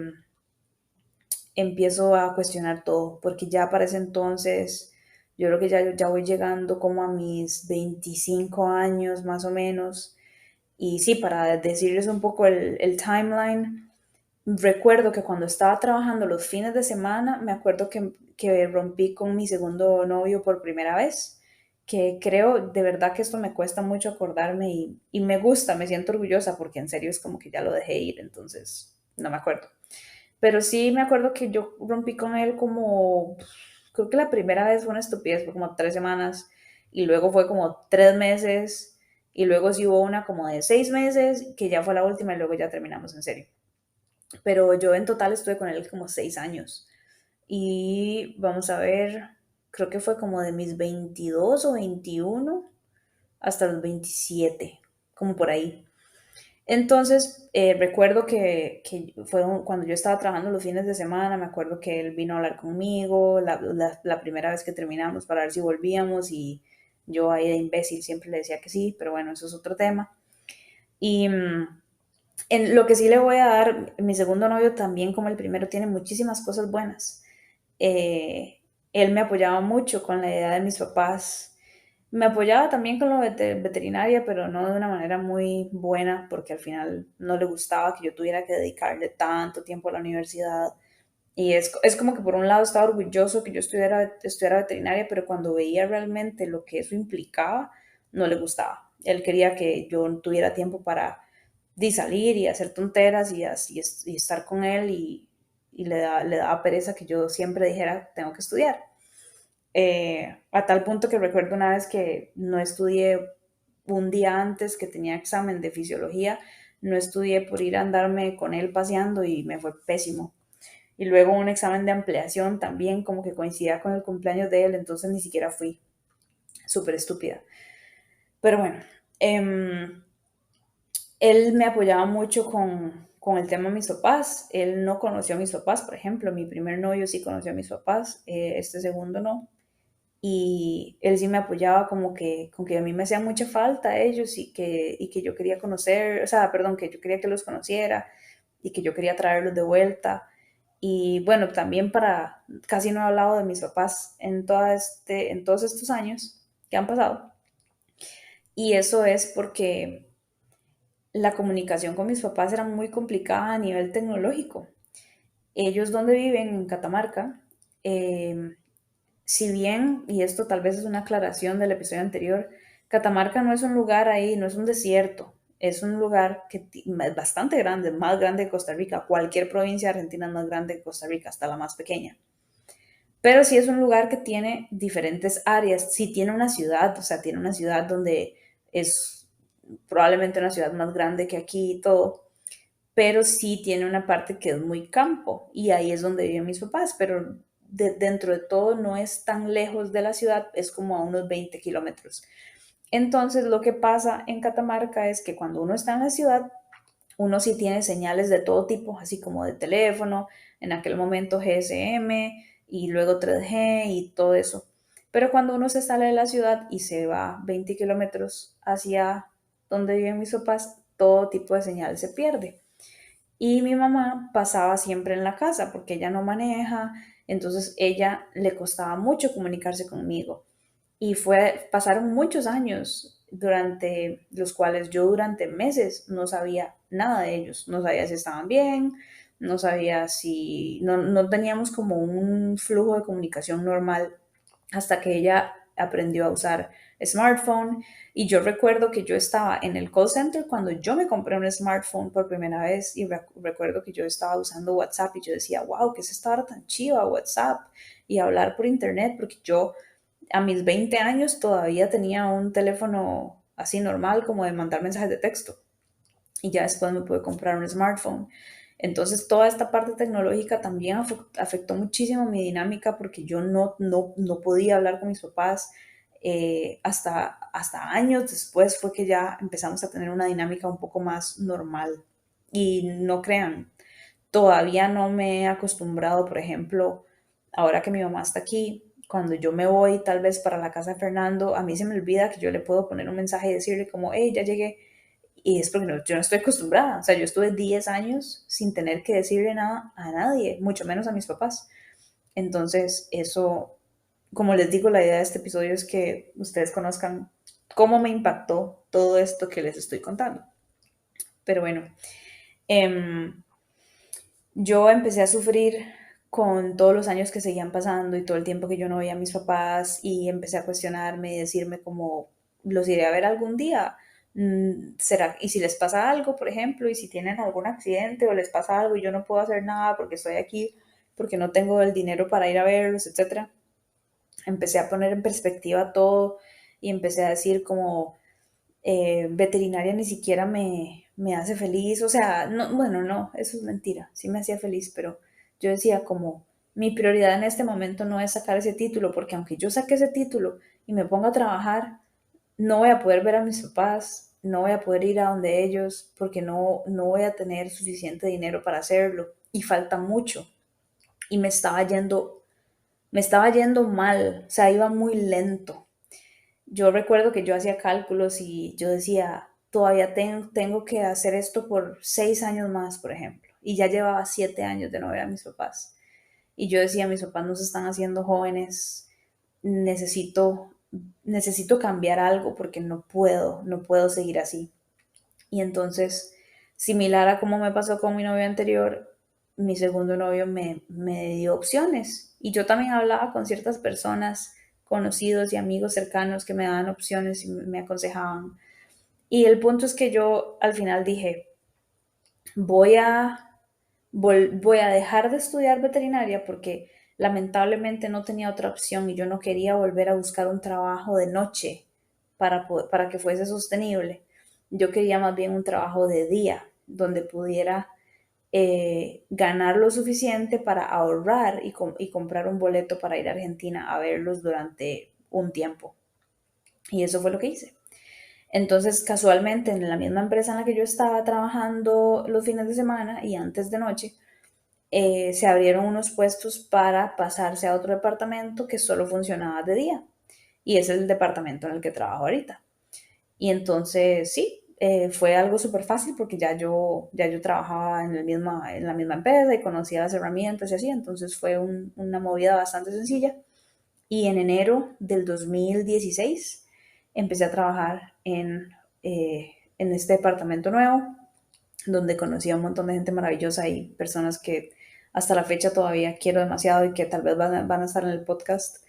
empiezo a cuestionar todo, porque ya para ese entonces, yo creo que ya voy llegando como a mis 25 años más o menos, y sí, para decirles un poco el timeline, recuerdo que cuando estaba trabajando los fines de semana, me acuerdo que rompí con mi segundo novio por primera vez, que creo de verdad que esto me cuesta mucho acordarme y me gusta, me siento orgullosa porque en serio es como que ya lo dejé ir, entonces no me acuerdo. Pero sí me acuerdo que yo rompí con él como, creo que la primera vez fue una estupidez, fue como 3 semanas, y luego fue como 3 meses, y luego sí hubo una como de 6 meses, que ya fue la última, y luego ya terminamos en serio. Pero yo en total estuve con él como 6 años. Y vamos a ver, creo que fue como de mis 22 o 21 hasta los 27, como por ahí. Entonces, recuerdo que fue cuando yo estaba trabajando los fines de semana, me acuerdo que él vino a hablar conmigo la primera vez que terminamos para ver si volvíamos y yo ahí de imbécil siempre le decía que sí, pero bueno, eso es otro tema. Y en lo que sí le voy a dar, mi segundo novio también como el primero tiene muchísimas cosas buenas. Él me apoyaba mucho con la idea de mis papás. Me apoyaba también con lo veterinaria, pero no de una manera muy buena, porque al final no le gustaba que yo tuviera que dedicarle tanto tiempo a la universidad. Y es como que por un lado estaba orgulloso que yo estudiara veterinaria, pero cuando veía realmente lo que eso implicaba, no le gustaba. Él quería que yo tuviera tiempo para salir y hacer tonteras y estar con él y le daba pereza que yo siempre dijera, tengo que estudiar. A tal punto que recuerdo una vez que no estudié un día antes que tenía examen de fisiología, no estudié por ir a andarme con él paseando y me fue pésimo. Y luego un examen de ampliación también como que coincidía con el cumpleaños de él, entonces ni siquiera fui. Súper estúpida. Pero bueno, em, él me apoyaba mucho con el tema de mis papás. Él no conoció a mis papás, por ejemplo. Mi primer novio sí conoció a mis papás, este segundo no. Y él sí me apoyaba como que, con que a mí me hacía mucha falta ellos y que yo quería conocer, o sea, perdón, que yo quería que los conociera y que yo quería traerlos de vuelta. Y bueno, también casi no he hablado de mis papás en todos estos años que han pasado. Y eso es porque la comunicación con mis papás era muy complicada a nivel tecnológico. Ellos donde viven, en Catamarca, eh, si bien, y esto tal vez es una aclaración del episodio anterior, Catamarca no es un lugar ahí, no es un desierto, es un lugar que es bastante grande, más grande que Costa Rica. Cualquier provincia argentina es más grande que Costa Rica, hasta la más pequeña. Pero sí es un lugar que tiene diferentes áreas, sí tiene una ciudad, o sea, tiene una ciudad donde es probablemente una ciudad más grande que aquí y todo, pero sí tiene una parte que es muy campo y ahí es donde viven mis papás, pero dentro de todo no es tan lejos de la ciudad, es como a unos 20 kilómetros. Entonces lo que pasa en Catamarca es que cuando uno está en la ciudad, uno sí tiene señales de todo tipo, así como de teléfono, en aquel momento GSM y luego 3G y todo eso. Pero cuando uno se sale de la ciudad y se va 20 kilómetros hacia donde viven mis papás, todo tipo de señal se pierde. Y mi mamá pasaba siempre en la casa porque ella no maneja, entonces ella le costaba mucho comunicarse conmigo. Y pasaron muchos años durante los cuales yo durante meses no sabía nada de ellos, no sabía si estaban bien, no sabía si, no teníamos como un flujo de comunicación normal hasta que ella aprendió a usar smartphone. Y yo recuerdo que yo estaba en el call center cuando yo me compré un smartphone por primera vez y recuerdo que yo estaba usando WhatsApp y yo decía, wow, ¿qué es esta hora tan chiva WhatsApp? Y hablar por internet, porque yo a mis 20 años todavía tenía un teléfono así normal como de mandar mensajes de texto y ya después me pude comprar un smartphone. Entonces toda esta parte tecnológica también afectó muchísimo mi dinámica porque yo no podía hablar con mis papás. Hasta años después fue que ya empezamos a tener una dinámica un poco más normal. Y no crean, todavía no me he acostumbrado, por ejemplo, ahora que mi mamá está aquí, cuando yo me voy tal vez para la casa de Fernando, a mí se me olvida que yo le puedo poner un mensaje y decirle como, hey, ya llegué. Y es porque yo no estoy acostumbrada. O sea, yo estuve 10 años sin tener que decirle nada a nadie, mucho menos a mis papás. Entonces, eso, como les digo, la idea de este episodio es que ustedes conozcan cómo me impactó todo esto que les estoy contando. Pero bueno, eh, yo empecé a sufrir con todos los años que seguían pasando y todo el tiempo que yo no veía a mis papás y empecé a cuestionarme y decirme como, ¿los iré a ver algún día? ¿Será? Y si les pasa algo, por ejemplo, y si tienen algún accidente o les pasa algo y yo no puedo hacer nada porque estoy aquí, porque no tengo el dinero para ir a verlos, etcétera. Empecé a poner en perspectiva todo y empecé a decir como veterinaria ni siquiera me hace feliz, o sea, no, bueno, no, eso es mentira, sí me hacía feliz, pero yo decía como mi prioridad en este momento no es sacar ese título, porque aunque yo saque ese título y me ponga a trabajar, no voy a poder ver a mis papás, no voy a poder ir a donde ellos, porque no voy a tener suficiente dinero para hacerlo y falta mucho. Y me estaba yendo mal, o sea, iba muy lento. Yo recuerdo que yo hacía cálculos y yo decía, todavía tengo que hacer esto por 6 años más, por ejemplo. Y ya llevaba 7 años de no ver a mis papás. Y yo decía, mis papás no se están haciendo jóvenes, necesito, necesito cambiar algo porque no puedo seguir así. Y entonces, similar a como me pasó con mi novio anterior, mi segundo novio me dio opciones. Y yo también hablaba con ciertas personas, conocidos y amigos cercanos que me daban opciones y me aconsejaban. Y el punto es que yo al final dije, voy a, voy a dejar de estudiar veterinaria porque lamentablemente no tenía otra opción y yo no quería volver a buscar un trabajo de noche para que fuese sostenible. Yo quería más bien un trabajo de día donde pudiera ganar lo suficiente para ahorrar y comprar un boleto para ir a Argentina a verlos durante un tiempo. Y eso fue lo que hice. Entonces, casualmente, en la misma empresa en la que yo estaba trabajando los fines de semana y antes de noche, se abrieron unos puestos para pasarse a otro departamento que solo funcionaba de día. Y es el departamento en el que trabajo ahorita. Y entonces, sí, fue algo súper fácil porque ya yo trabajaba en la misma empresa y conocía las herramientas y así. Entonces fue una movida bastante sencilla. Y en enero del 2016 empecé a trabajar en este departamento nuevo, donde conocí a un montón de gente maravillosa y personas que hasta la fecha todavía quiero demasiado y que tal vez van a estar en el podcast.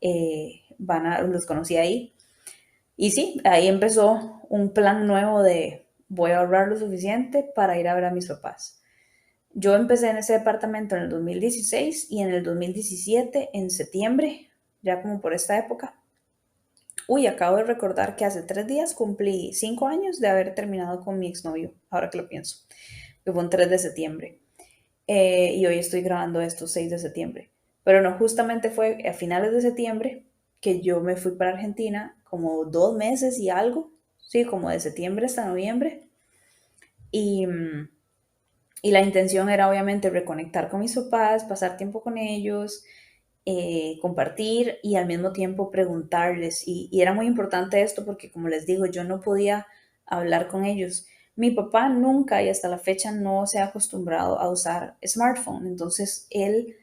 Los conocí ahí. Y sí, ahí empezó un plan nuevo de voy a ahorrar lo suficiente para ir a ver a mis papás. Yo empecé en ese departamento en el 2016 y en el 2017, en septiembre, ya como por esta época. Uy, acabo de recordar que hace 3 días cumplí 5 años de haber terminado con mi exnovio, ahora que lo pienso, que fue un 3 de septiembre. Y hoy estoy grabando esto 6 de septiembre. Pero no, justamente fue a finales de septiembre que yo me fui para Argentina, como 2 meses y algo, sí, como de septiembre hasta noviembre. Y, y la intención era obviamente reconectar con mis papás, pasar tiempo con ellos, compartir y al mismo tiempo preguntarles. Y era muy importante esto porque, como les digo, yo no podía hablar con ellos. Mi papá nunca y hasta la fecha no se ha acostumbrado a usar smartphone, entonces él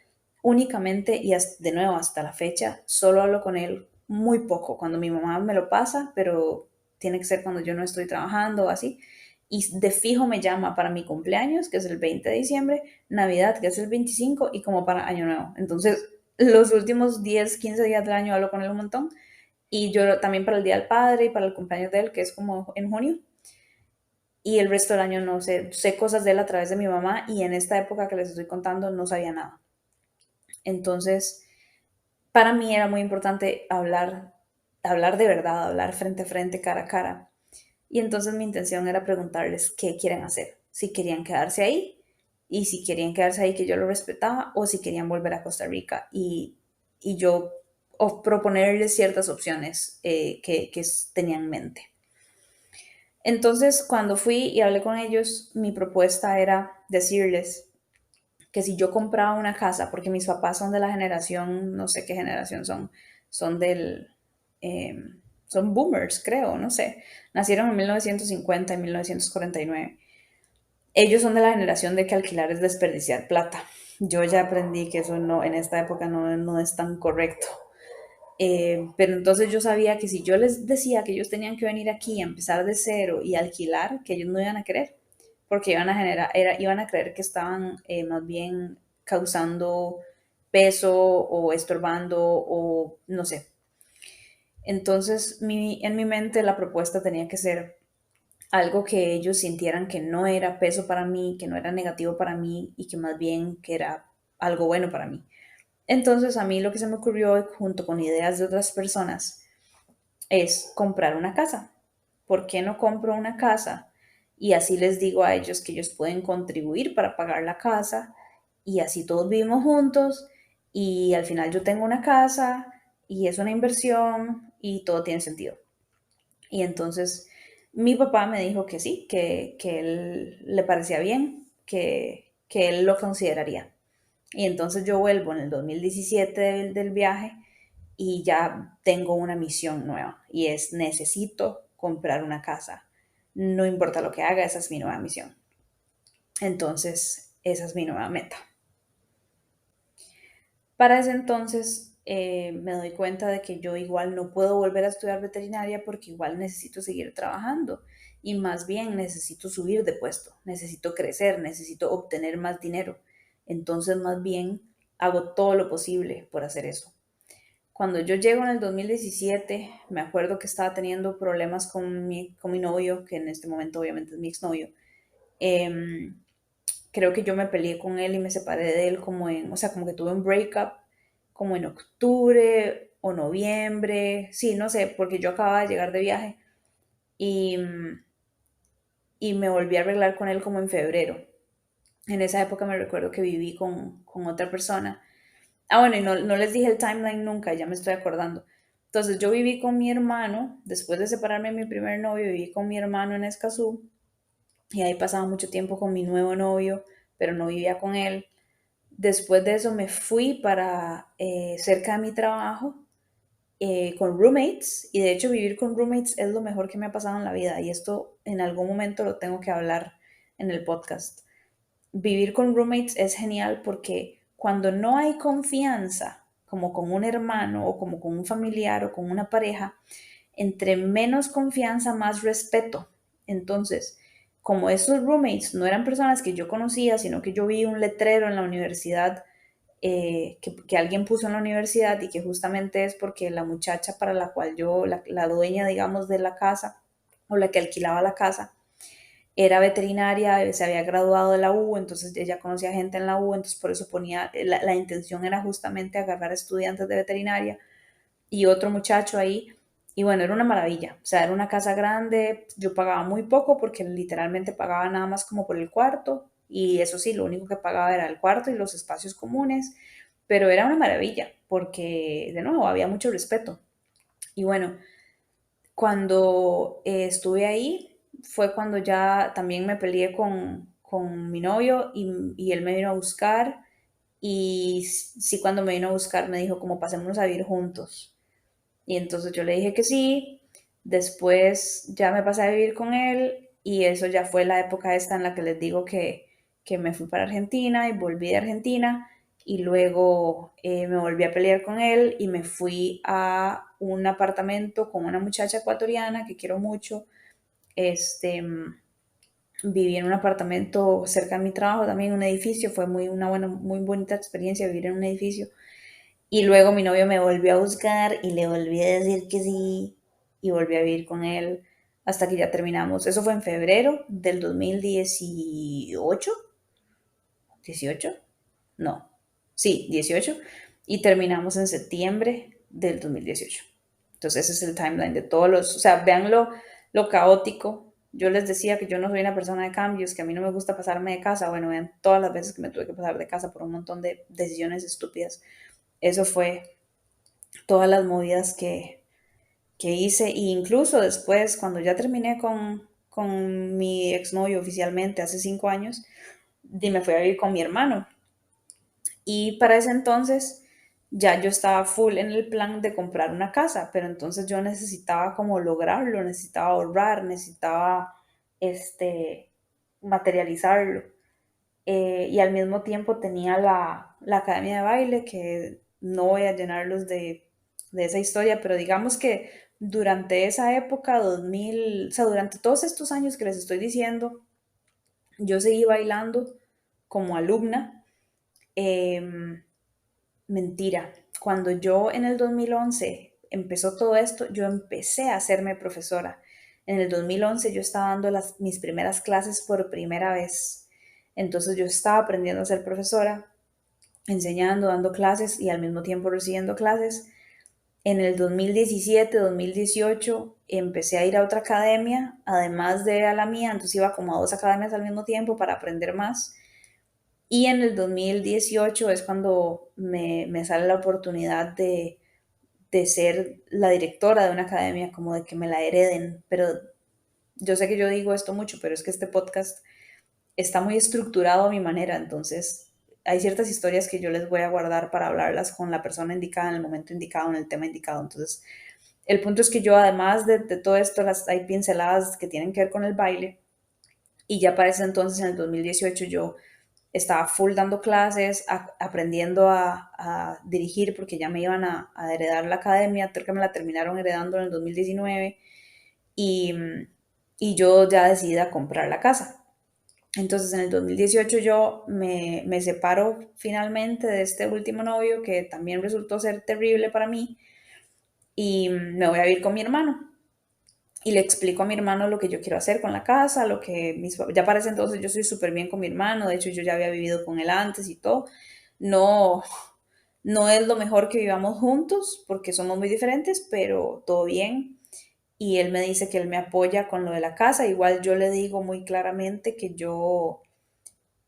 únicamente y de nuevo hasta la fecha solo hablo con él muy poco, cuando mi mamá me lo pasa, pero tiene que ser cuando yo no estoy trabajando o así. Y de fijo me llama para mi cumpleaños, que es el 20 de diciembre, Navidad, que es el 25, y como para Año Nuevo. Entonces, los últimos 10 15 días del año hablo con él un montón. Y yo también para el Día del Padre y para el cumpleaños de él, que es como en junio. Y el resto del año no sé cosas de él a través de mi mamá y en esta época que les estoy contando no sabía nada. Entonces, para mí era muy importante hablar de verdad, hablar frente a frente, cara a cara. Y entonces mi intención era preguntarles qué quieren hacer, si querían quedarse ahí y si querían quedarse ahí que yo lo respetaba o si querían volver a Costa Rica y yo proponerles ciertas opciones que tenían en mente. Entonces, cuando fui y hablé con ellos, mi propuesta era decirles que si yo compraba una casa, porque mis papás son de la generación, no sé qué generación son del, eh, son boomers, creo, no sé, nacieron en 1950 y 1949. Ellos son de la generación de que alquilar es desperdiciar plata. Yo ya aprendí que eso no, en esta época no es tan correcto. Pero entonces yo sabía que si yo les decía que ellos tenían que venir aquí a empezar de cero y alquilar, que ellos no iban a querer, porque iban a creer que estaban más bien causando peso o estorbando o no sé. Entonces en mi mente la propuesta tenía que ser, algo que ellos sintieran que no era peso para mí, que no era negativo para mí y que más bien que era algo bueno para mí. Entonces a mí lo que se me ocurrió junto con ideas de otras personas es comprar una casa. ¿Por qué no compro una casa? Y así les digo a ellos que ellos pueden contribuir para pagar la casa y así todos vivimos juntos y al final yo tengo una casa y es una inversión y todo tiene sentido. Y entonces mi papá me dijo que sí, que él le parecía bien, que él lo consideraría. Y entonces yo vuelvo en el 2017 del viaje y ya tengo una misión nueva y es necesito comprar una casa. No importa lo que haga, esa es mi nueva misión. Entonces, esa es mi nueva meta. Para ese entonces me doy cuenta de que yo igual no puedo volver a estudiar veterinaria porque igual necesito seguir trabajando y más bien necesito subir de puesto, necesito crecer, necesito obtener más dinero. Entonces más bien hago todo lo posible por hacer eso. Cuando yo llego en el 2017, me acuerdo que estaba teniendo problemas con mi novio, que en este momento obviamente es mi exnovio. Eh, Creo que yo me peleé con él y me separé de él como o sea, como que tuve un breakup como en octubre o noviembre, sí, no sé, porque yo acababa de llegar de viaje y, y me volví a arreglar con él como en febrero. En esa época me recuerdo que viví con otra persona. Ah, bueno, y no les dije el timeline nunca, ya me estoy acordando. Entonces yo viví con mi hermano, después de separarme de mi primer novio, viví con mi hermano en Escazú y ahí pasaba mucho tiempo con mi nuevo novio, pero no vivía con él. Después de eso me fui para cerca de mi trabajo con roommates y de hecho vivir con roommates es lo mejor que me ha pasado en la vida y esto en algún momento lo tengo que hablar en el podcast. Vivir con roommates es genial porque cuando no hay confianza, como con un hermano o como con un familiar o con una pareja, entre menos confianza, más respeto. Entonces, como esos roommates no eran personas que yo conocía, sino que yo vi un letrero en la universidad que alguien puso en la universidad y que justamente es porque la muchacha para la cual yo, la dueña, digamos, de la casa o la que alquilaba la casa, era veterinaria, se había graduado de la U, entonces ella conocía gente en la U, entonces por eso ponía, la intención era justamente agarrar estudiantes de veterinaria y otro muchacho ahí. Y bueno, era una maravilla, o sea, era una casa grande, yo pagaba muy poco porque literalmente pagaba nada más como por el cuarto y eso sí, lo único que pagaba era el cuarto y los espacios comunes, pero era una maravilla porque de nuevo había mucho respeto. Y bueno, cuando estuve ahí fue cuando ya también me peleé con mi novio y él me vino a buscar y sí cuando me vino a buscar me dijo como pasémonos a vivir juntos. Y entonces yo le dije que sí, después ya me pasé a vivir con él y eso ya fue la época esta en la que les digo que me fui para Argentina y volví de Argentina y luego me volví a pelear con él y me fui a un apartamento con una muchacha ecuatoriana que quiero mucho. Este, viví en un apartamento cerca de mi trabajo, también un edificio, fue una buena, muy bonita experiencia vivir en un edificio. Y luego mi novio me volvió a buscar y le volví a decir que sí y volví a vivir con él hasta que ya terminamos. Eso fue en febrero del 2018. ¿18? No. Sí, 18. Y terminamos en septiembre del 2018. Entonces ese es el timeline de todos los, o sea, vean lo caótico. Yo les decía que yo no soy una persona de cambios, que a mí no me gusta pasarme de casa. Bueno, vean todas las veces que me tuve que pasar de casa por un montón de decisiones estúpidas. Eso fue todas las movidas que hice. E incluso después, cuando ya terminé con mi exnovio oficialmente hace 5 años, me fui a vivir con mi hermano. Y para ese entonces ya yo estaba full en el plan de comprar una casa, pero entonces yo necesitaba como lograrlo, necesitaba ahorrar, necesitaba este, materializarlo. Y al mismo tiempo tenía la academia de baile, que no voy a llenarlos de esa historia, pero digamos que durante esa época, 2000, o sea, durante todos estos años que les estoy diciendo, yo seguí bailando como alumna. Em, Mentira, cuando yo en el 2011 empezó todo esto, yo empecé a hacerme profesora. En el 2011 yo estaba dando mis primeras clases por primera vez. Entonces yo estaba aprendiendo a ser profesora, enseñando, dando clases y al mismo tiempo recibiendo clases. En el 2017, 2018 empecé a ir a otra academia, además de a la mía, entonces iba como a dos academias al mismo tiempo para aprender más. Y en el 2018 es cuando me sale la oportunidad de ser la directora de una academia, como de que me la hereden. Pero yo sé que yo digo esto mucho, pero es que este podcast está muy estructurado a mi manera, entonces hay ciertas historias que yo les voy a guardar para hablarlas con la persona indicada, en el momento indicado, en el tema indicado. Entonces, el punto es que yo, además de todo esto, hay pinceladas que tienen que ver con el baile. Y ya para ese entonces, en el 2018, yo estaba full dando clases, aprendiendo a dirigir, porque ya me iban a heredar la academia, creo que me la terminaron heredando en el 2019, y, y yo ya decidí a comprar la casa. Entonces en el 2018 yo me separo finalmente de este último novio que también resultó ser terrible para mí y me voy a vivir con mi hermano. Y le explico a mi hermano lo que yo quiero hacer con la casa, lo que ya para ese entonces yo soy súper bien con mi hermano, de hecho yo ya había vivido con él antes y todo. No, no es lo mejor que vivamos juntos porque somos muy diferentes, pero todo bien. Y él me dice que él me apoya con lo de la casa. Igual yo le digo muy claramente que yo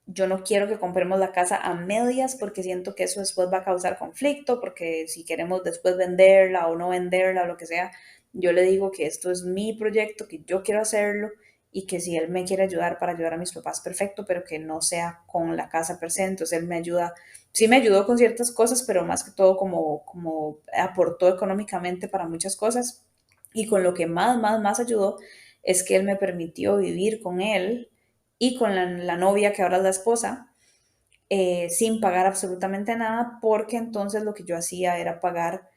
no quiero que compremos la casa a medias porque siento que eso después va a causar conflicto, porque si queremos después venderla o no venderla o lo que sea, yo le digo que esto es mi proyecto, que yo quiero hacerlo y que si él me quiere ayudar para ayudar a mis papás, perfecto, pero que no sea con la casa per se. Entonces él me ayuda, sí me ayudó con ciertas cosas, pero más que todo como aportó económicamente para muchas cosas. Y con lo que más ayudó es que él me permitió vivir con él y con la novia, que ahora es la esposa, sin pagar absolutamente nada, porque entonces lo que yo hacía era pagar,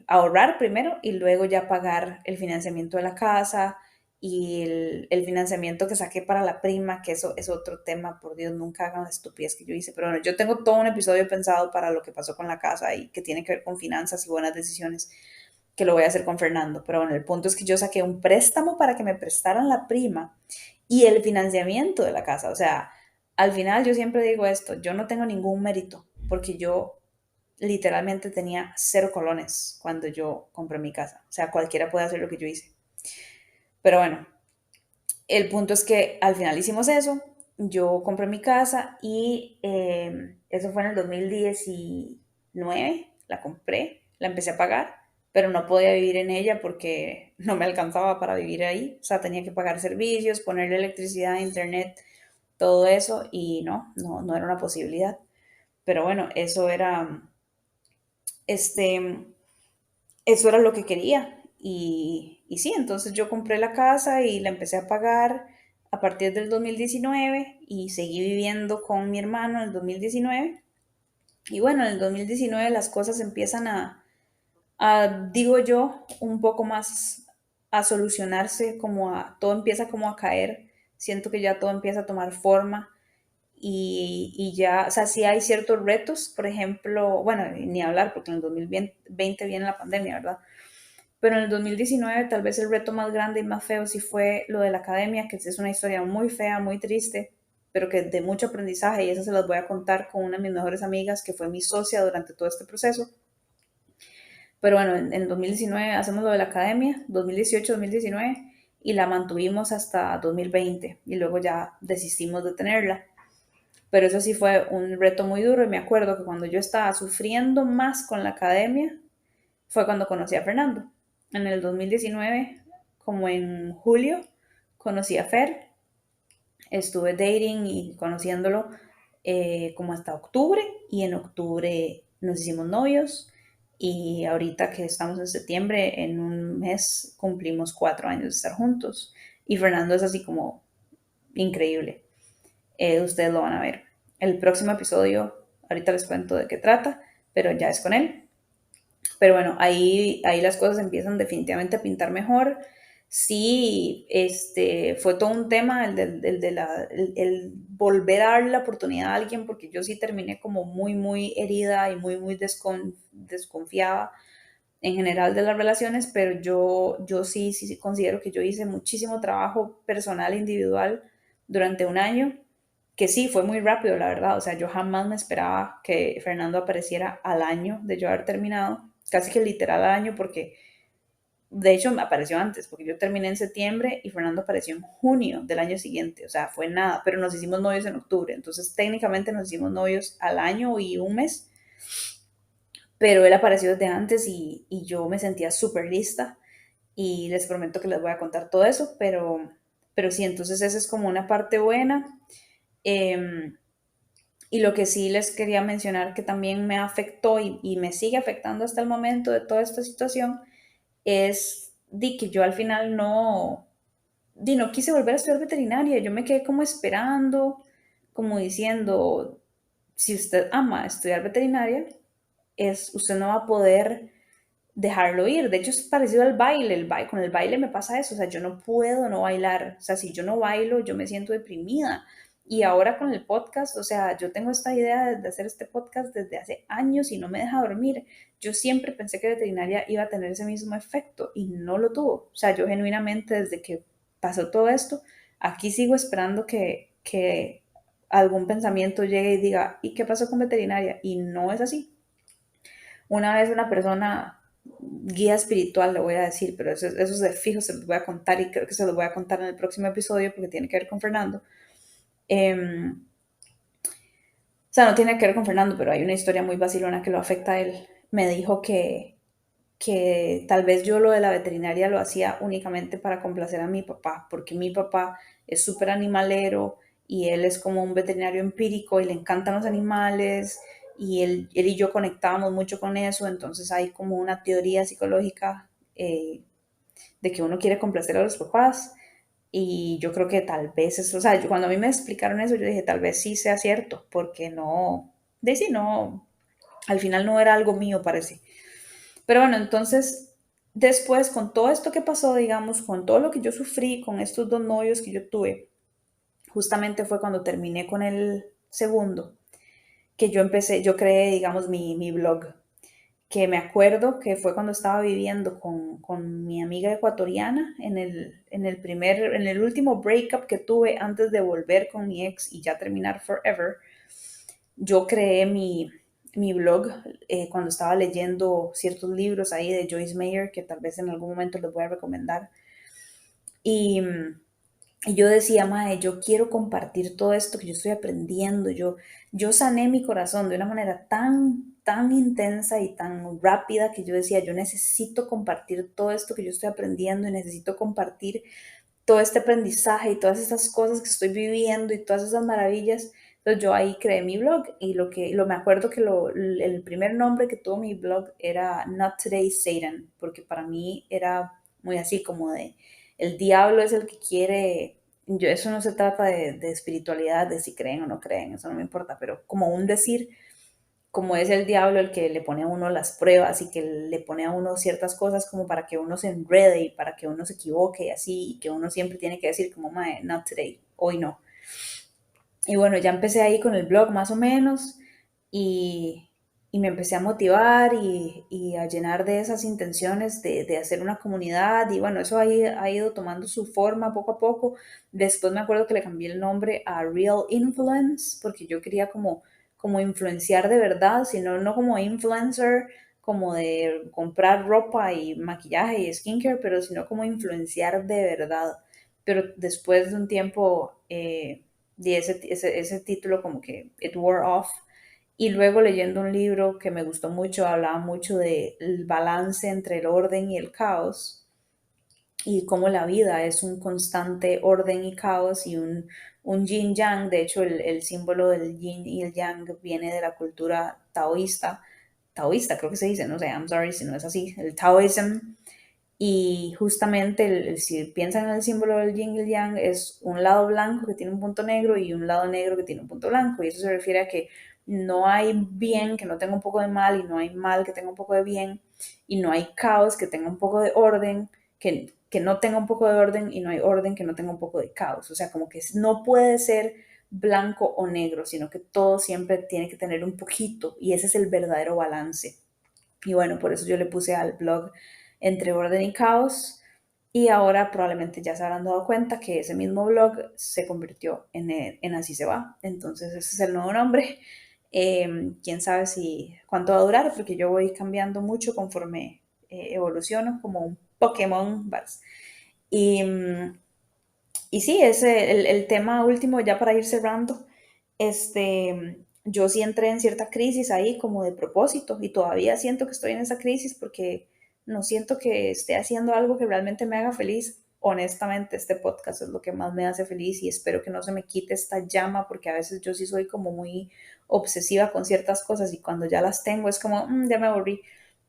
ahorrar primero y luego ya pagar el financiamiento de la casa y el financiamiento que saqué para la prima, que eso es otro tema, por Dios, nunca hagan la estupidez que yo hice, pero bueno, yo tengo todo un episodio pensado para lo que pasó con la casa y que tiene que ver con finanzas y buenas decisiones, que lo voy a hacer con Fernando, pero bueno, el punto es que yo saqué un préstamo para que me prestaran la prima y el financiamiento de la casa. O sea, al final yo siempre digo esto, yo no tengo ningún mérito porque yo literalmente tenía 0 colones cuando yo compré mi casa. O sea, cualquiera puede hacer lo que yo hice. Pero bueno, el punto es que al final hicimos eso, yo compré mi casa y eso fue en el 2019, la compré, la empecé a pagar, pero no podía vivir en ella porque no me alcanzaba para vivir ahí, o sea, tenía que pagar servicios, ponerle electricidad, internet, todo eso y no era una posibilidad. Pero bueno, este, eso era lo que quería. Y sí, entonces yo compré la casa y la empecé a pagar a partir del 2019 y seguí viviendo con mi hermano en el 2019. Y bueno, en el 2019 las cosas empiezan digo yo, un poco más a solucionarse, todo empieza como a caer. Siento que ya todo empieza a tomar forma y ya, o sea, sí hay ciertos retos, por ejemplo, bueno, ni hablar porque en el 2020 viene la pandemia, ¿verdad? Pero en el 2019 tal vez el reto más grande y más feo sí fue lo de la academia, que es una historia muy fea, muy triste, pero que de mucho aprendizaje y eso se las voy a contar con una de mis mejores amigas que fue mi socia durante todo este proceso. Pero bueno, en 2019 hacemos lo de la academia, 2018, 2019, y la mantuvimos hasta 2020 y luego ya desistimos de tenerla. Pero eso sí fue un reto muy duro y me acuerdo que cuando yo estaba sufriendo más con la academia fue cuando conocí a Fernando. En el 2019, como en julio, conocí a Fer, estuve dating y conociéndolo como hasta octubre y en octubre nos hicimos novios y ahorita que estamos en septiembre, en un mes cumplimos 4 años de estar juntos y Fernando es así como increíble. Ustedes lo van a ver. El próximo episodio, ahorita les cuento de qué trata, pero ya es con él. Pero bueno, ahí las cosas empiezan definitivamente a pintar mejor. Sí, fue todo un tema el volver a darle la oportunidad a alguien, porque yo sí terminé como muy herida y muy desconfiada en general de las relaciones, pero yo sí considero que yo hice muchísimo trabajo personal, individual, durante un año, que sí, fue muy rápido, la verdad. O sea, yo jamás me esperaba que Fernando apareciera al año de yo haber terminado, casi que literal al año, porque de hecho me apareció antes, porque yo terminé en septiembre y Fernando apareció en junio del año siguiente. O sea, fue nada, pero nos hicimos novios en octubre. Entonces, técnicamente nos hicimos novios al año y un mes, pero él apareció desde antes y yo me sentía súper lista y les prometo que les voy a contar todo eso, pero sí, entonces esa es como una parte buena. Eh, y lo que sí les quería mencionar que también me afectó y me sigue afectando hasta el momento de toda esta situación es de que yo al final no quise volver a estudiar veterinaria. Yo me quedé como esperando, como diciendo, si usted ama estudiar veterinaria, usted no va a poder dejarlo ir. De hecho, es parecido al baile. Con el baile me pasa eso. O sea, yo no puedo no bailar. O sea, si yo no bailo, yo me siento deprimida. Y ahora con el podcast, o sea, yo tengo esta idea de hacer este podcast desde hace años y no me deja dormir. Yo siempre pensé que veterinaria iba a tener ese mismo efecto y no lo tuvo. O sea, yo genuinamente desde que pasó todo esto, aquí sigo esperando que algún pensamiento llegue y diga, ¿y qué pasó con veterinaria? Y no es así. Una vez una persona, guía espiritual le voy a decir, pero eso es de fijo, se los voy a contar y creo que se los voy a contar en el próximo episodio porque tiene que ver con Fernando. O sea, no tiene que ver con Fernando, pero hay una historia muy vacilona que lo afecta a él. Me dijo que tal vez yo lo de la veterinaria lo hacía únicamente para complacer a mi papá, porque mi papá es súper animalero y él es como un veterinario empírico y le encantan los animales y él y yo conectábamos mucho con eso, entonces hay como una teoría psicológica de que uno quiere complacer a los papás y yo creo que tal vez eso, o sea, cuando a mí me explicaron eso, yo dije, tal vez sí sea cierto, porque no, de sí, no, al final no era algo mío, parece. Pero bueno, entonces, después con todo esto que pasó, digamos, con todo lo que yo sufrí, con estos dos novios que yo tuve, justamente fue cuando terminé con el segundo, que yo creé, digamos, mi blog, que me acuerdo que fue cuando estaba viviendo con mi amiga ecuatoriana en el último breakup que tuve antes de volver con mi ex y ya terminar forever. Yo creé mi blog cuando estaba leyendo ciertos libros ahí de Joyce Meyer que tal vez en algún momento les voy a recomendar. Y, y yo decía, Mae, yo quiero compartir todo esto que yo estoy aprendiendo. Yo sané mi corazón de una manera tan intensa y tan rápida que yo decía, yo necesito compartir todo esto que yo estoy aprendiendo y necesito compartir todo este aprendizaje y todas estas cosas que estoy viviendo y todas esas maravillas. Entonces yo ahí creé mi blog y me acuerdo que el primer nombre que tuvo mi blog era Not Today Satan, porque para mí era muy así como de el diablo es el que quiere, eso no se trata de espiritualidad, de si creen o no creen, eso no me importa, pero como un decir, como es el diablo el que le pone a uno las pruebas y que le pone a uno ciertas cosas como para que uno se enrede y para que uno se equivoque y así, y que uno siempre tiene que decir como, mae, not today, hoy no. Y bueno, ya empecé ahí con el blog más o menos y, y me empecé a motivar y a llenar de esas intenciones de hacer una comunidad y bueno, eso ha ido tomando su forma poco a poco. Después me acuerdo que le cambié el nombre a Real Influence porque yo quería como influenciar de verdad, sino no como influencer, como de comprar ropa y maquillaje y skincare, pero sino como influenciar de verdad. Pero después de un tiempo y ese título como que it wore off. Y luego leyendo un libro que me gustó mucho, hablaba mucho del balance entre el orden y el caos y cómo la vida es un constante orden y caos y un yin yang. De hecho, el símbolo del yin y el yang viene de la cultura taoísta. Taoísta creo que se dice, no sé, I'm sorry si no es así. El taoism y justamente, si piensan en el símbolo del yin y el yang, es un lado blanco que tiene un punto negro y un lado negro que tiene un punto blanco. Y eso se refiere a que no hay bien que no tenga un poco de mal y no hay mal que tenga un poco de bien y no hay caos que tenga un poco de orden, que no tenga un poco de orden y no hay orden que no tenga un poco de caos. O sea, como que no puede ser blanco o negro, sino que todo siempre tiene que tener un poquito y ese es el verdadero balance. Y bueno, por eso yo le puse al blog Entre Orden y Caos. Y ahora probablemente ya se habrán dado cuenta que ese mismo blog se convirtió en Así se va. Entonces ese es el nuevo nombre. Quién sabe si cuánto va a durar, porque yo voy cambiando mucho conforme evoluciono, como un Pokémon. ¿Vas? Y, y sí, ese, el tema último, ya para ir cerrando, yo sí entré en cierta crisis ahí como de propósito y todavía siento que estoy en esa crisis porque no siento que esté haciendo algo que realmente me haga feliz. Honestamente, este podcast es lo que más me hace feliz y espero que no se me quite esta llama porque a veces yo sí soy como muy obsesiva con ciertas cosas y cuando ya las tengo es como, ya me aburrí.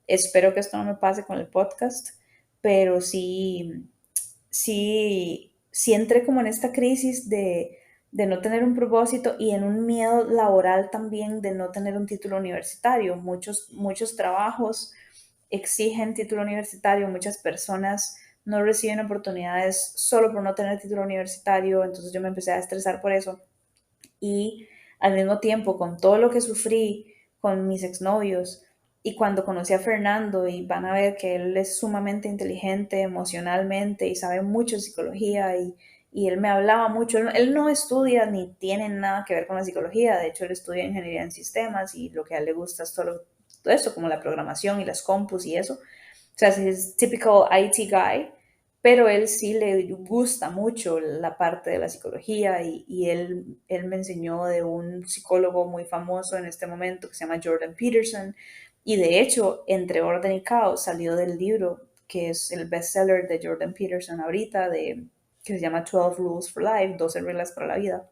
Espero que esto no me pase con el podcast, pero sí, sí entré como en esta crisis de no tener un propósito y en un miedo laboral también de no tener un título universitario. Muchos trabajos exigen título universitario, muchas personas no reciben oportunidades solo por no tener título universitario, entonces yo me empecé a estresar por eso y al mismo tiempo con todo lo que sufrí con mis exnovios y cuando conocí a Fernando y van a ver que él es sumamente inteligente emocionalmente y sabe mucho de psicología y él me hablaba mucho, él no estudia ni tiene nada que ver con la psicología, de hecho él estudia ingeniería en sistemas y lo que a él le gusta es todo eso, como la programación y las compus y eso. O sea, es typical IT guy, pero él sí le gusta mucho la parte de la psicología y él me enseñó de un psicólogo muy famoso en este momento que se llama Jordan Peterson y de hecho Entre Orden y Caos salió del libro que es el bestseller de Jordan Peterson ahorita que se llama 12 Rules for Life, 12 reglas para la vida.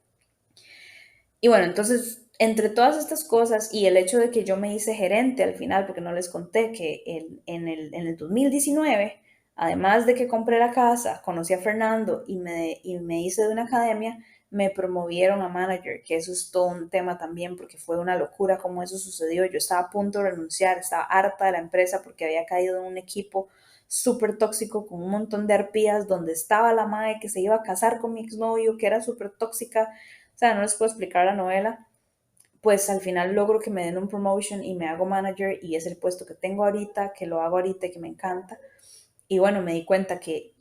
Y bueno, entonces, entre todas estas cosas y el hecho de que yo me hice gerente al final, porque no les conté que en el 2019, además de que compré la casa, conocí a Fernando y me hice de una academia, me promovieron a manager, que eso es todo un tema también, porque fue una locura cómo eso sucedió. Yo estaba a punto de renunciar, estaba harta de la empresa porque había caído en un equipo súper tóxico con un montón de arpías, donde estaba la madre que se iba a casar con mi exnovio, que era súper tóxica, o sea, no les puedo explicar la novela, pues al final logro que me den un promotion y me hago manager y es el puesto que tengo ahorita, que lo hago ahorita y que me encanta. Y bueno, me di cuenta que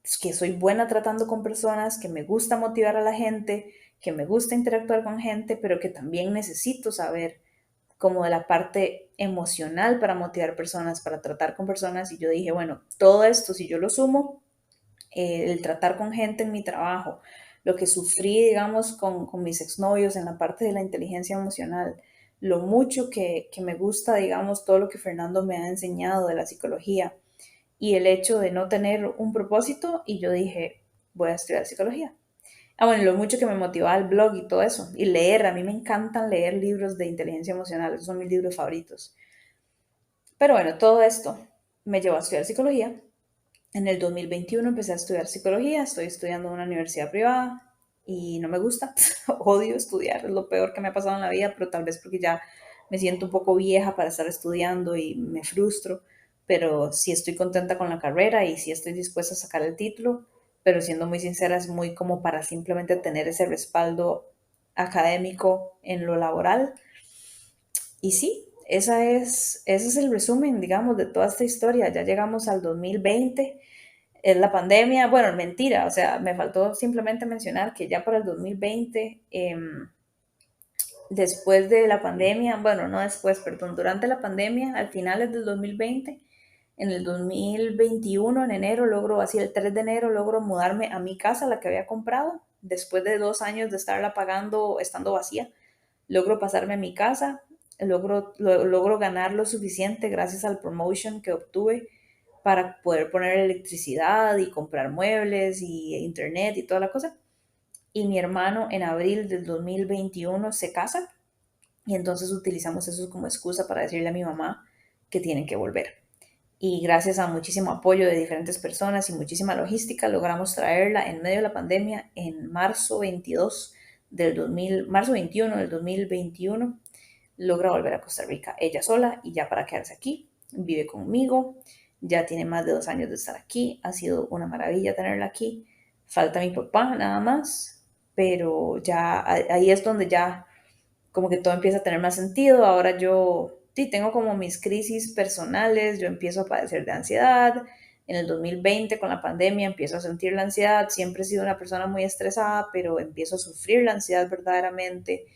soy buena tratando con personas, que me gusta motivar a la gente, que me gusta interactuar con gente, pero que también necesito saber como de la parte emocional para motivar personas, para tratar con personas. Y yo dije, bueno, todo esto, si yo lo sumo, el tratar con gente en mi trabajo, lo que sufrí, digamos, con mis exnovios en la parte de la inteligencia emocional, lo mucho que me gusta, digamos, todo lo que Fernando me ha enseñado de la psicología y el hecho de no tener un propósito y yo dije, voy a estudiar psicología. Ah, bueno, lo mucho que me motivaba el blog y todo eso. Y leer, a mí me encantan leer libros de inteligencia emocional, esos son mis libros favoritos. Pero bueno, todo esto me llevó a estudiar psicología. En el 2021 empecé a estudiar psicología, estoy estudiando en una universidad privada y no me gusta, odio estudiar, es lo peor que me ha pasado en la vida, pero tal vez porque ya me siento un poco vieja para estar estudiando y me frustro, pero sí estoy contenta con la carrera y sí estoy dispuesta a sacar el título, pero siendo muy sincera es muy como para simplemente tener ese respaldo académico en lo laboral. Y sí, ese es el resumen, digamos, de toda esta historia. Ya llegamos al 2020, es la pandemia, bueno, mentira, o sea, me faltó simplemente mencionar que ya para el 2020, después de la pandemia, bueno, no después, perdón, durante la pandemia, al finales del 2020, en el 2021, en enero, logro, así el 3 de enero, logro mudarme a mi casa, la que había comprado, después de 2 años de estarla pagando, estando vacía, logro pasarme a mi casa, logro ganar lo suficiente gracias al promotion que obtuve para poder poner electricidad y comprar muebles y internet y toda la cosa. Y mi hermano en abril del 2021 se casa y entonces utilizamos eso como excusa para decirle a mi mamá que tienen que volver. Y gracias a muchísimo apoyo de diferentes personas y muchísima logística logramos traerla en medio de la pandemia en marzo 21 del 2021. Logra volver a Costa Rica ella sola y ya para quedarse aquí. Vive conmigo, ya tiene más de 2 años de estar aquí, ha sido una maravilla tenerla aquí. Falta mi papá nada más, pero ya ahí es donde ya como que todo empieza a tener más sentido. Ahora yo sí, tengo como mis crisis personales, yo empiezo a padecer de ansiedad. En el 2020 con la pandemia empiezo a sentir la ansiedad, siempre he sido una persona muy estresada, pero empiezo a sufrir la ansiedad verdaderamente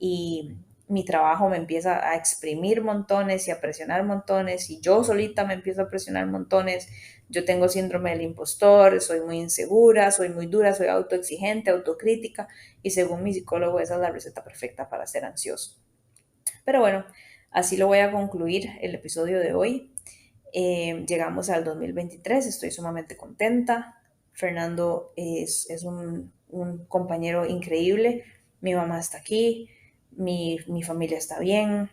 y mi trabajo me empieza a exprimir montones y a presionar montones y yo solita me empiezo a presionar montones. Yo tengo síndrome del impostor, soy muy insegura, soy muy dura, soy autoexigente, autocrítica y según mi psicólogo esa es la receta perfecta para ser ansioso. Pero bueno, así lo voy a concluir el episodio de hoy. Llegamos al 2023, estoy sumamente contenta. Fernando es un compañero increíble, mi mamá está aquí, mi familia está bien,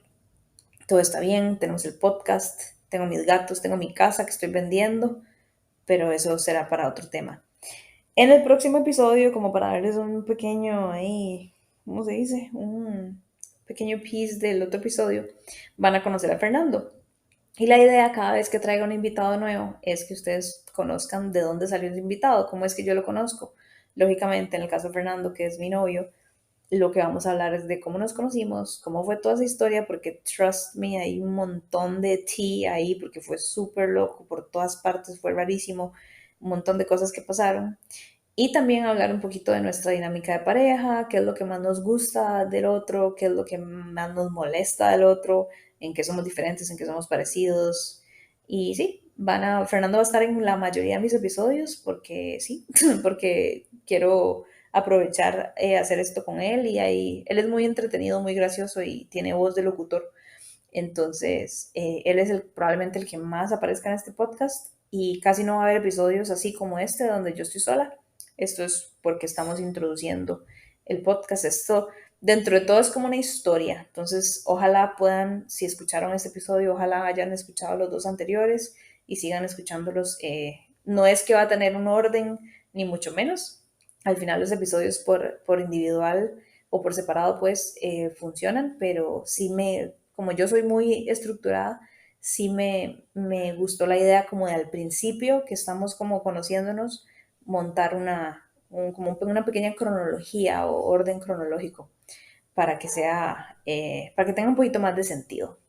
todo está bien, tenemos el podcast, tengo mis gatos, tengo mi casa que estoy vendiendo, pero eso será para otro tema. En el próximo episodio, como para darles un pequeño ahí, ¿cómo se dice? Un pequeño piece del otro episodio, van a conocer a Fernando. Y la idea cada vez que traiga un invitado nuevo es que ustedes conozcan de dónde salió ese invitado, cómo es que yo lo conozco. Lógicamente, en el caso de Fernando, que es mi novio, lo que vamos a hablar es de cómo nos conocimos, cómo fue toda esa historia, porque trust me, hay un montón de tea ahí, porque fue súper loco por todas partes, fue rarísimo, un montón de cosas que pasaron. Y también hablar un poquito de nuestra dinámica de pareja, qué es lo que más nos gusta del otro, qué es lo que más nos molesta del otro, en qué somos diferentes, en qué somos parecidos. Y sí, Fernando va a estar en la mayoría de mis episodios porque sí, porque quiero aprovechar hacer esto con él y ahí él es muy entretenido, muy gracioso y tiene voz de locutor. Entonces, él es probablemente el que más aparezca en este podcast y casi no va a haber episodios así como este donde yo estoy sola. Esto es porque estamos introduciendo el podcast. Esto, dentro de todo, es como una historia. Entonces, ojalá puedan, si escucharon este episodio, ojalá hayan escuchado los dos anteriores y sigan escuchándolos. No es que va a tener un orden, ni mucho menos. Al final, los episodios por individual o por separado, pues, funcionan, pero sí como yo soy muy estructurada, sí me gustó la idea como de al principio, que estamos como conociéndonos, montar como una pequeña cronología o orden cronológico para que para que tenga un poquito más de sentido.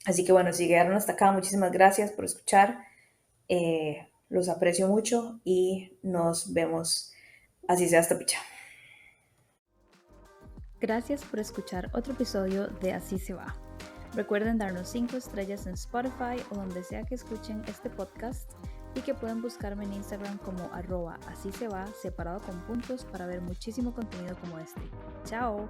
Así que bueno, si llegaron hasta acá, muchísimas gracias por escuchar. Los aprecio mucho y nos vemos. Así sea hasta picha. Gracias por escuchar otro episodio de Así se va. Recuerden darnos 5 estrellas en Spotify o donde sea que escuchen este podcast y que pueden buscarme en Instagram como @así se va separado con puntos para ver muchísimo contenido como este. ¡Chao!